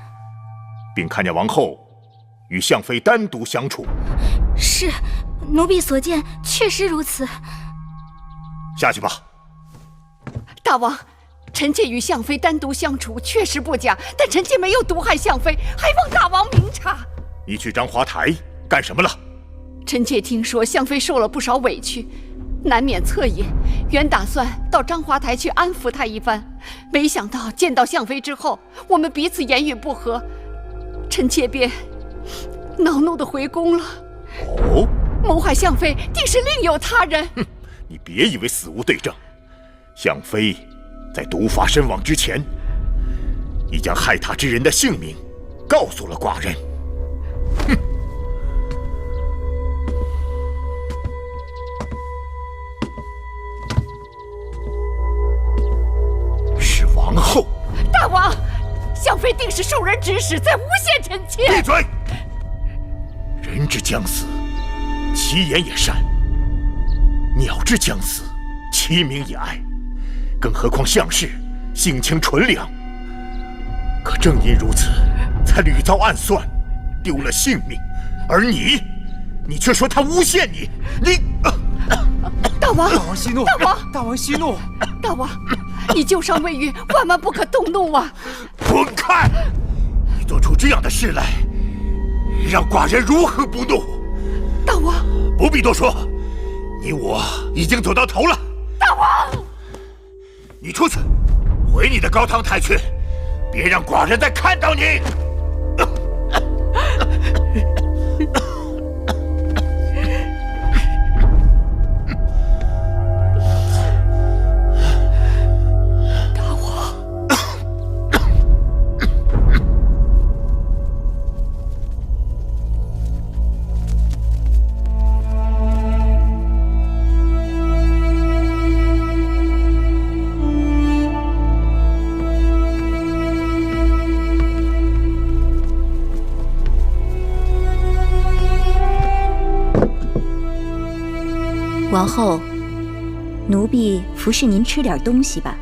并看见王后与项妃单独相处？是。奴婢所见确实如此。下去吧。大王，臣妾与项妃单独相处确实不假，但臣妾没有毒害项妃，还望大王明察。你去章华台干什么了？臣妾听说项妃受了不少委屈，难免恻隐，原打算到章华台去安抚她一番，没想到见到项妃之后，我们彼此言语不合，臣妾便恼怒地回宫了。哦。谋害相妃，定是另有他人。哼，你别以为死无对证，相妃在毒发身亡之前，已将害她之人的姓名告诉了寡人。哼！是王后。大王，相妃定是受人指使，在诬陷臣妾。闭嘴！人之将死，其言也善；鸟之将死，其鸣也哀。更何况相氏性情纯良，可正因如此，才屡遭暗算，丢了性命。而你却说他诬陷你，大王！大王息怒！大王！大王息怒！大王，你旧伤未愈，万万不可动怒啊！滚开！你做出这样的事来，让寡人如何不怒？大王，不必多说，你我已经走到头了。大王，你出去，回你的高堂台去，别让寡人再看到你。王后，奴婢服侍您吃点东西吧。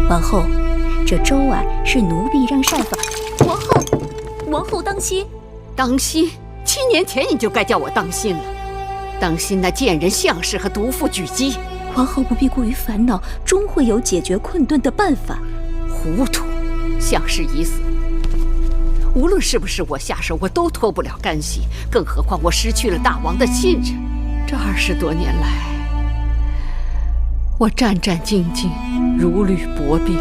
王后，这粥啊是奴婢让膳房。王后当心！当心！7年前你就该叫我当心了，当心那贱人相氏和毒妇举姬。王后不必过于烦恼，终会有解决困顿的办法。糊涂！相氏已死。无论是不是我下手，我都脱不了干系，更何况我失去了大王的信任。这20多年来，我战战兢兢，如履薄冰，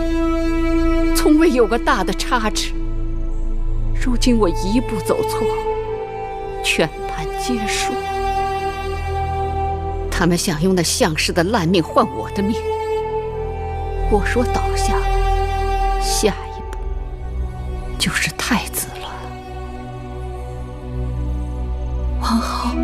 从未有个大的差池。如今我一步走错，全盘皆输。他们想用那相氏的烂命换我的命，我若倒下了，下一步就是太子了。王后，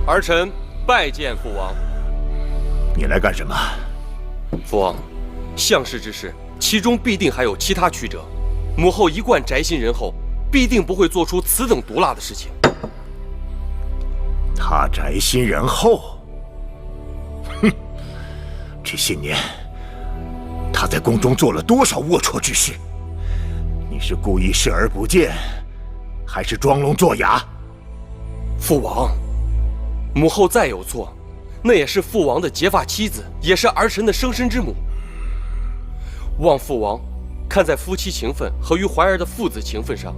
儿臣拜见父王。你来干什么？父王，相氏之事，其中必定还有其他曲折。母后一贯宅心仁厚，必定不会做出此等毒辣的事情。他宅心仁厚？哼！这些年，他在宫中做了多少龌龊之事？你是故意视而不见，还是装聋作哑？父王，母后再有错，那也是父王的结发妻子，也是儿臣的生身之母。望父王看在夫妻情分和于怀儿的父子情分上，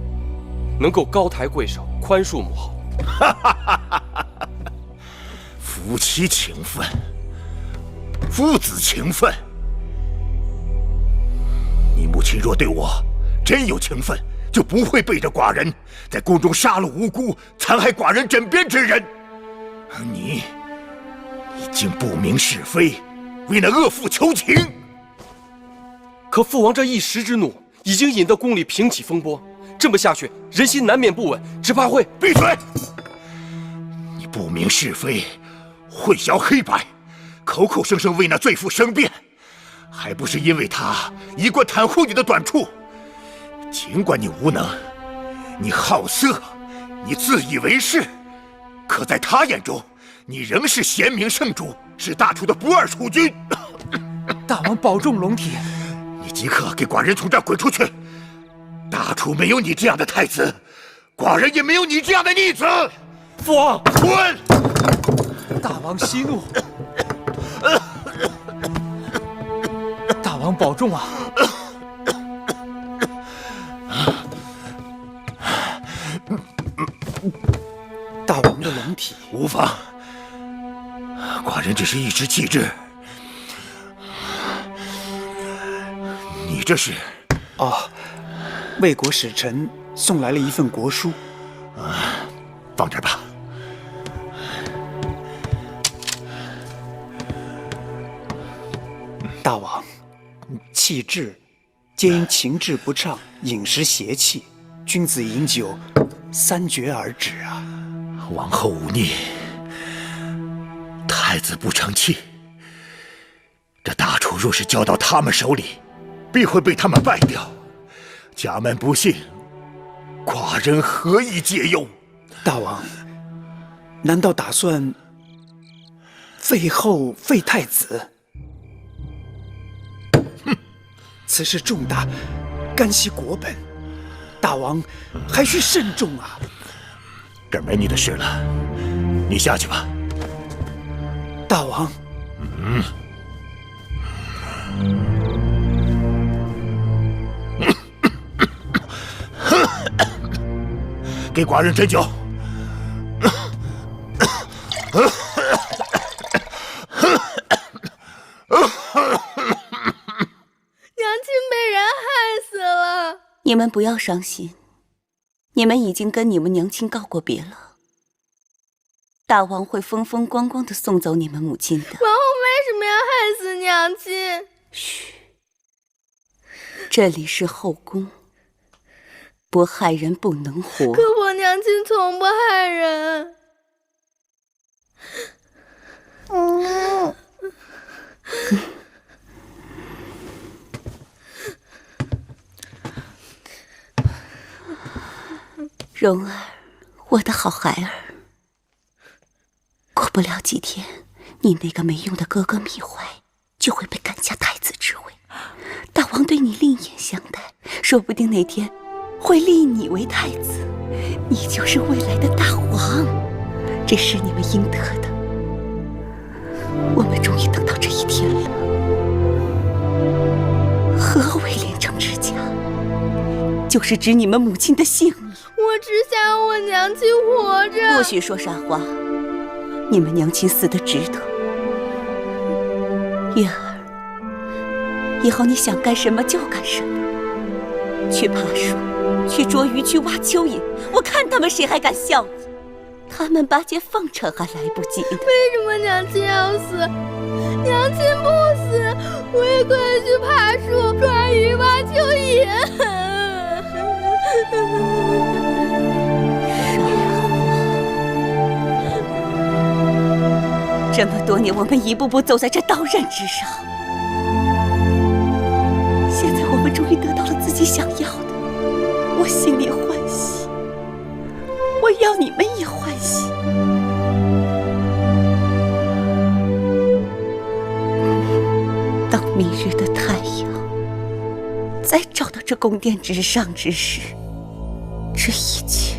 能够高抬贵手，宽恕母后。夫妻情分，父子情分。你母亲若对我真有情分，就不会背着寡人在宫中杀了无辜、残害寡人枕边之人。而你竟不明是非，为那恶妇求情。可父王这一时之怒，已经引得宫里平起风波。这么下去，人心难免不稳，只怕会……闭嘴！你不明是非，混淆黑白，口口声声为那罪妇申辩，还不是因为他一贯袒护你的短处？尽管你无能，你好色，你自以为是，可在他眼中，你仍是贤明圣主，是大楚的不二储君。大王保重龙体。你即刻给寡人从这儿滚出去！大楚没有你这样的太子，寡人也没有你这样的逆子。父王，滚！大王息怒。王保重啊！大王的龙体无妨，寡人只是一时气滞。你这是？哦，魏国使臣送来了一份国书。放这儿吧。大王，气滞皆因情志不畅、饮食邪气，君子饮酒3绝而止啊！王后忤逆，太子不成器。这大楚若是交到他们手里，必会被他们败掉。家门不幸，寡人何以解忧？大王，难道打算废后废太子？哼，此事重大，干系国本，大王还需慎重啊！这儿没你的事了，你下去吧。大王。给寡人斟酒。娘亲被人害死了。你们不要伤心，你们已经跟你们娘亲告过别了。大王会风风光光地送走你们母亲的。王后为什么要害死娘亲？嘘，这里是后宫，不害人不能活。可我娘亲从不害人。蓉儿，我的好孩儿，过不了几天，你那个没用的哥哥芈怀就会被赶下太子之位。大王对你另眼相待，说不定哪天会立你为太子，你就是未来的大王，这是你们应得的。我们终于等到这一天了。何为连城之家？就是指你们母亲的性命。我只想要我娘亲活着。不许说傻话，你们娘亲死得值得。月儿，以后你想干什么就干什么，去爬树，去捉鱼，去挖蚯蚓，我看他们谁还敢笑你。他们把解奉承还来不及呢。为什么娘亲要死？娘亲不死，我也可以去爬树、抓鱼、挖蚯蚓。这么多年，我们一步步走在这刀刃之上，现在我们终于得到了自己想要的，我心里欢喜，我要你们也欢喜。当明日的太阳再照到这宫殿之上之时，这一切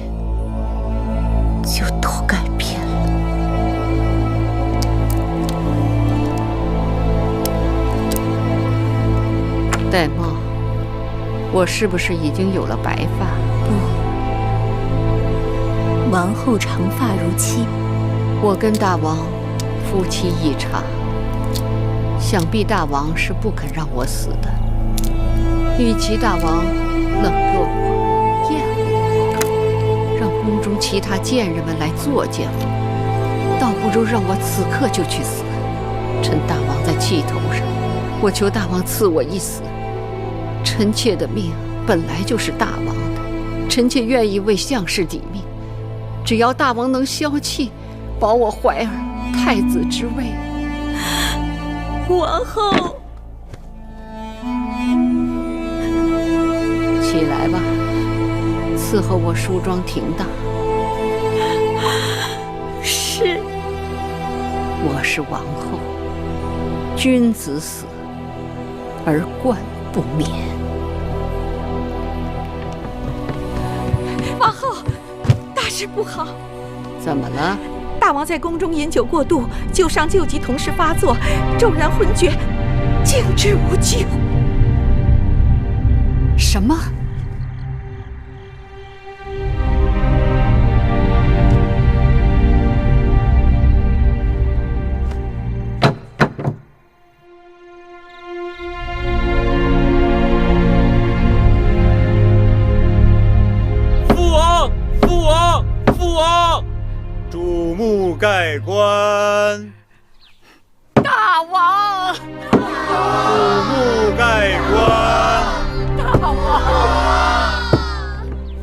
就都改变了。玳瑁，我是不是已经有了白发？不，王后长发如漆。我跟大王夫妻一场，想必大王是不肯让我死的。与其大王冷落我、厌恶我，让宫中其他贱人们来作践我，倒不如让我此刻就去死。趁大王在气头上，我求大王赐我一死。臣妾的命本来就是大王的，臣妾愿意为项氏抵命，只要大王能消气，保我怀儿太子之位。王后，起来吧，伺候我梳妆停当。是。我是王后，君子死而冠不免。王后，大事不好！怎么了？大王在宫中饮酒过度，旧伤旧疾同时发作，骤然昏厥，竟至无救。什么？注目盖棺！大王！注目盖棺！大王！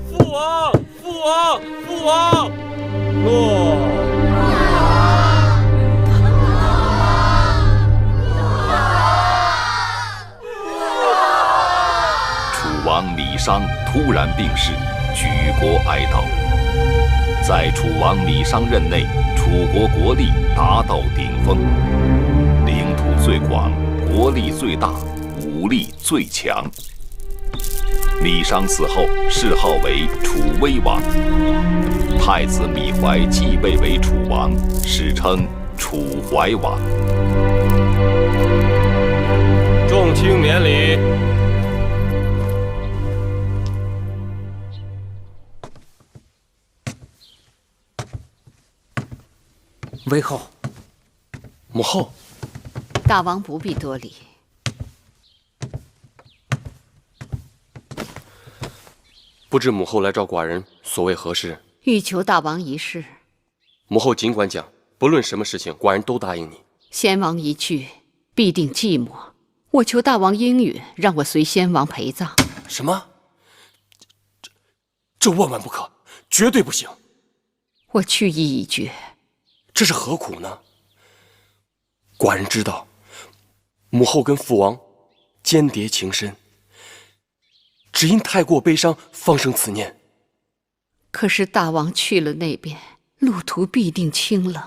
父王！父王！父王！落！楚王李商突然病逝，举国哀悼。在楚王李商任内，楚国国力达到顶峰，领土最广，国力最大，武力最强。李商死后，谥号为楚威王。太子芈怀继位为楚王，史称楚怀王。众卿免礼。威后，母后，大王不必多礼。不知母后来召寡人，所谓何事？欲求大王一事。母后尽管讲，不论什么事情，寡人都答应你。先王一去，必定寂寞。我求大王应允，让我随先王陪葬。什么？这万万不可，绝对不行。我去意已决。这是何苦呢？寡人知道，母后跟父王间谍情深，只因太过悲伤，方生此念。可是大王去了那边，路途必定清冷。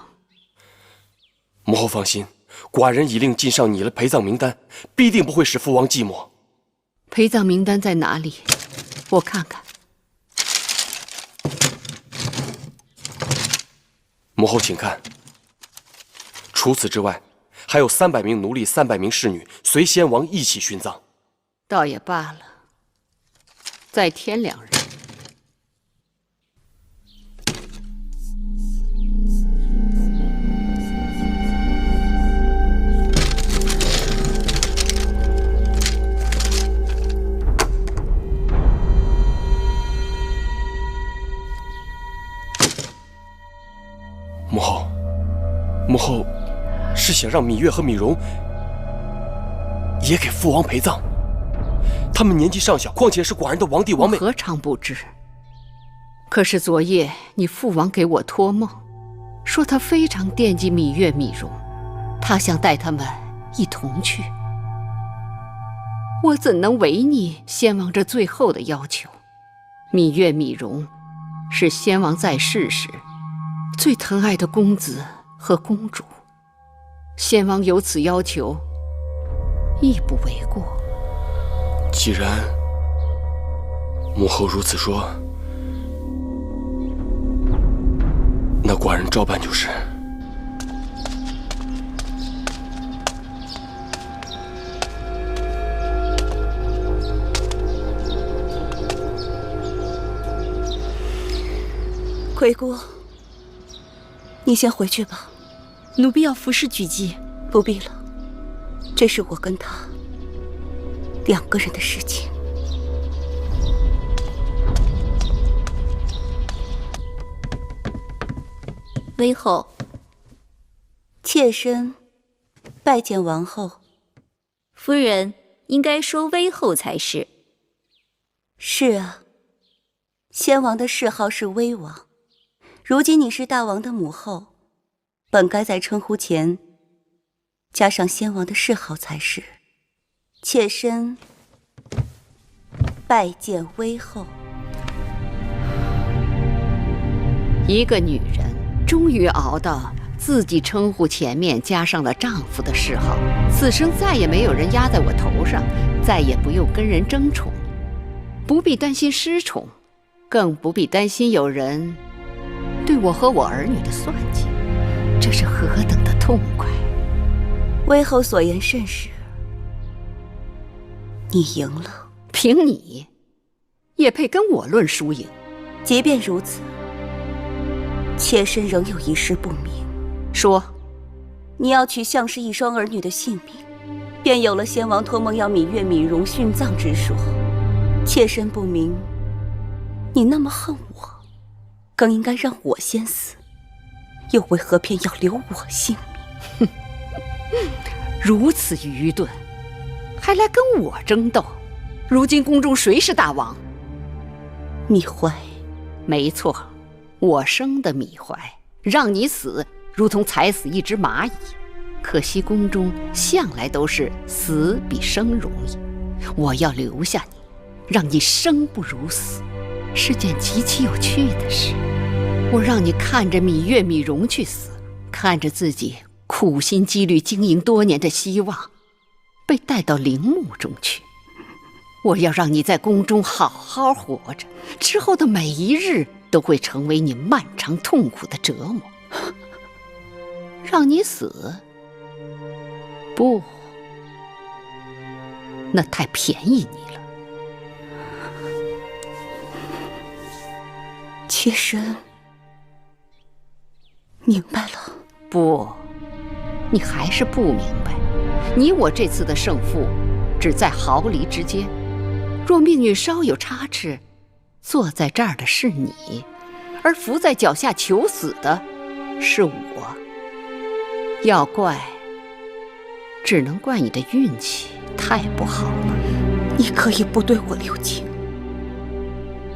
母后放心，寡人已令晋上拟了陪葬名单，必定不会使父王寂寞。陪葬名单在哪里？我看看。母后请看，除此之外，还有300名奴隶、300名侍女随先王一起殉葬。倒也罢了，再添2人。母后是想让芈月和芈蓉也给父王陪葬。他们年纪尚小，况且是寡人的王弟王妹。我何尝不知？可是昨夜你父王给我托梦，说他非常惦记芈月、芈蓉，他想带他们一同去。我怎能违逆先王这最后的要求？芈月、芈蓉是先王在世时最疼爱的公子和公主，先王有此要求，亦不为过。既然母后如此说，那寡人照办就是。魁姑，你先回去吧。奴婢要服侍举姬。不必了，这是我跟他2个人的事情。威后，妾身拜见王后。夫人应该说威后才是。是啊，先王的谥号是威王，如今你是大王的母后，本该在称呼前加上先王的谥号才是。妾身拜见威后。一个女人终于熬到自己称呼前面加上了丈夫的谥号，此生再也没有人压在我头上，再也不用跟人争宠，不必担心失宠，更不必担心有人对我和我儿女的算计，这是何等的痛快！威后所言甚是，你赢了。凭你也配跟我论输赢。即便如此，妾身仍有一事不明。说，你要取项氏一双儿女的性命，便有了先王托梦要芈月、芈容殉葬之说。妾身不明，你那么恨我，更应该让我先死，又为何偏要留我性命？如此愚钝，还来跟我争斗？如今宫中谁是大王？芈怀。没错，我生的芈怀，让你死如同踩死一只蚂蚁。可惜宫中向来都是死比生容易，我要留下你，让你生不如死，是件极其有趣的事。我让你看着芈月、芈容去死，看着自己苦心积虑经营多年的希望被带到陵墓中去。我要让你在宫中好好活着，之后的每一日都会成为你漫长痛苦的折磨。让你死？不，那太便宜你了。妾身明白了。不，你还是不明白。你我这次的胜负只在毫厘之间。若命运稍有差池，坐在这儿的是你，而伏在脚下求死的是我。要怪，只能怪你的运气太不好了。你可以不对我留情，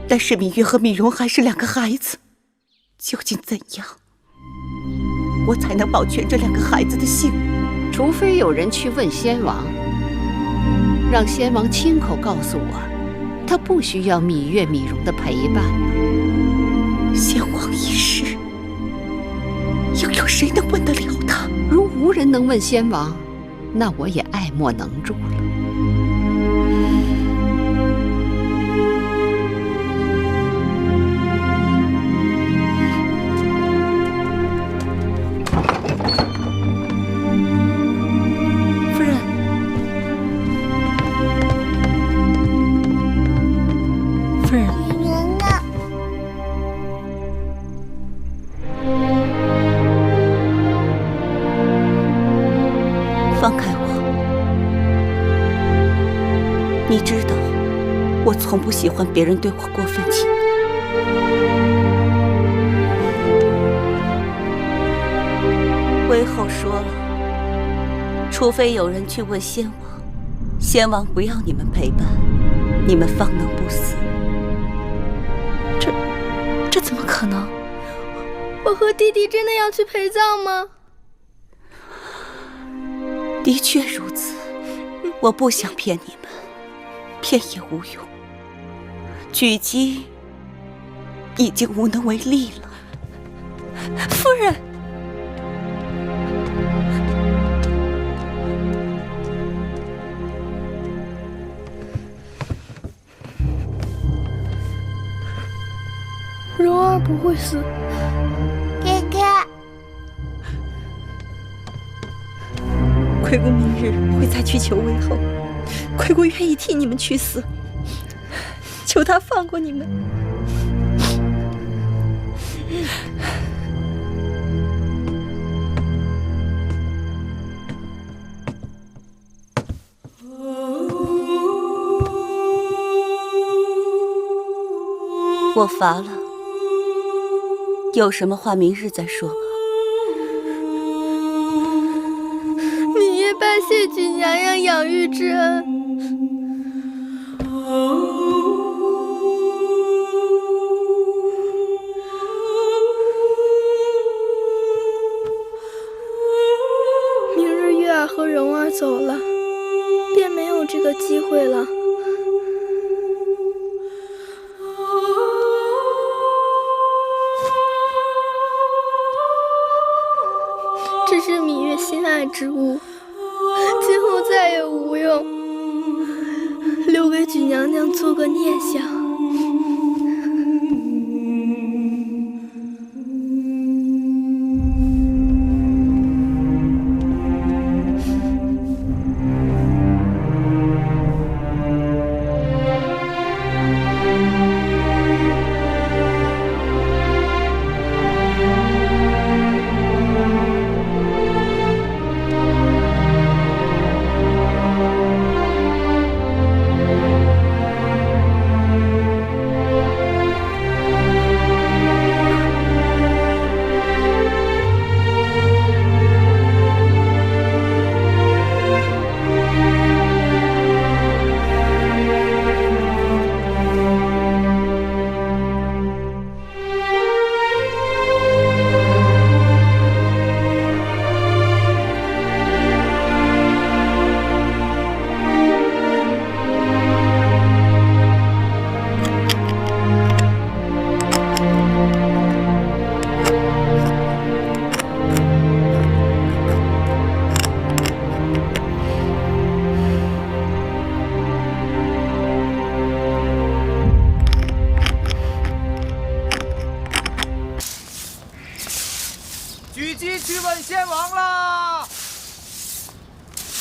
但是芈月和芈容还是两个孩子，究竟怎样，我才能保全这两个孩子的性命？除非有人去问先王，让先王亲口告诉我，他不需要芈月、芈容的陪伴了。先王一世，又有谁能问得了他？如无人能问先王，那我也爱莫能助了。夫人，夫人，人呢？放开我！你知道，我从不喜欢别人对我过分亲密。魏后说了，除非有人去问先王，先王不要你们陪伴，你们方能不死。这怎么可能？我和弟弟真的要去陪葬吗？的确如此，我不想骗你们，骗也无用。举姬已经无能为力了。夫人，蓉儿不会死。哥哥，亏姑明日会再去求魏后，亏姑愿意替你们去死，求他放过你们。我乏了，有什么话明日再说吧。芈月拜谢举娘娘养育之恩。明日月儿和蓉儿走了，便没有这个机会了。这是芈月心爱之物，今后再也无用，留给举娘娘做个念想。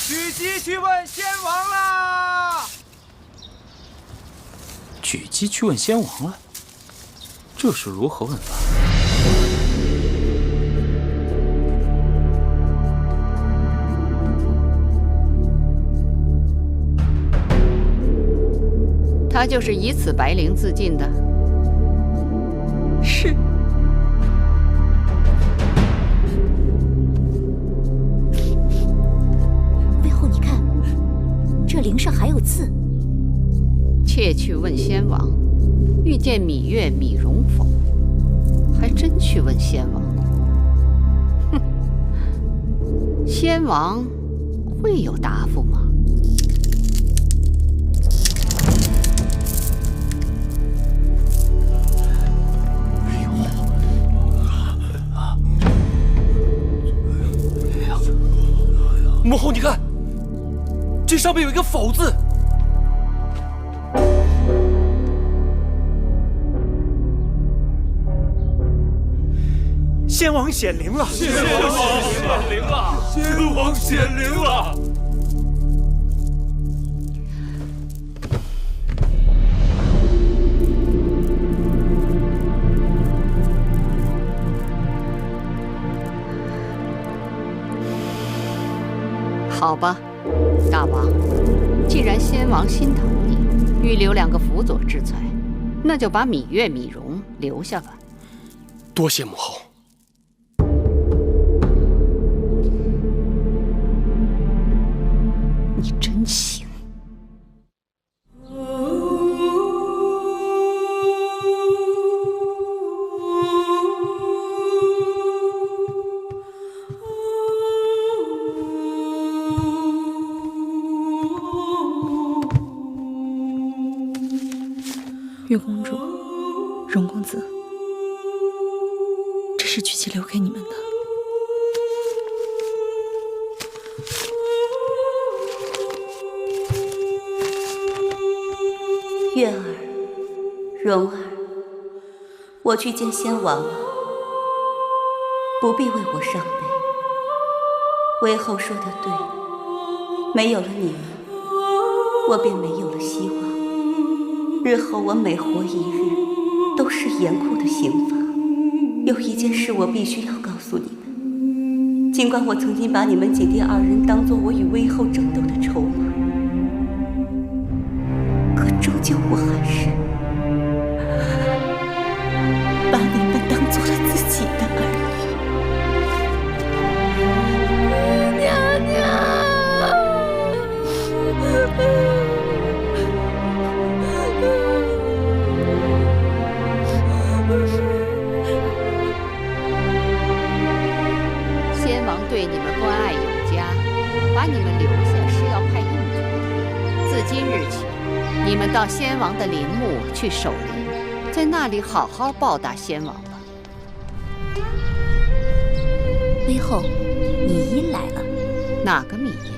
举鸡去问先王啦！举鸡去问先王了，这是如何问法？他就是以此白绫自尽的。是。背后你看，这绫上还有字。妾去问先王，遇见芈月、芈容否？还真去问先王。哼，先王会有答复吗？母后，你看，这上面有一个“否”字。先王显灵了！先王显灵了！先王显灵了！好吧，大王，既然先王心疼你，预留2个辅佐之才，那就把芈月、芈容留下吧。多谢母后。你真行。月公主，荣公子，这是曲奇留给你们的。月儿，蓉儿，我去见先王了，不必为我伤悲。韦后说的对，没有了你们，我便没有了希望。日后我每活一日，都是严酷的刑罚。有一件事我必须要告诉你们，尽管我曾经把你们姐弟2人当作我与韦后争斗的筹码，可终究我还是把你们当做了自己的儿女。娘娘。先王对你们关爱有加，把你们留下是要派用途的。自今日起，你们到先王的陵墓去守灵，在那里好好报答先王吧。韦后，芈音来了。哪个芈音？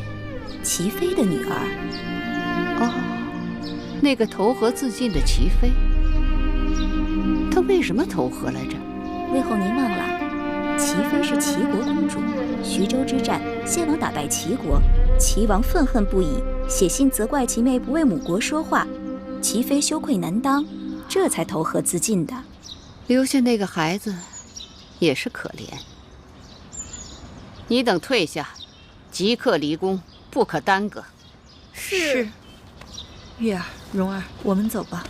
齐妃的女儿。哦，那个投河自尽的齐妃。她为什么投河来着？韦后，您忘了，齐妃是齐国公主。徐州之战，先王打败齐国，齐王愤恨不已，写信责怪齐妹不为母国说话，齐妃羞愧难当，这才投河自尽的。留下那个孩子，也是可怜。你等退下，即刻离宫，不可耽搁。是。月儿、蓉儿，我们走吧。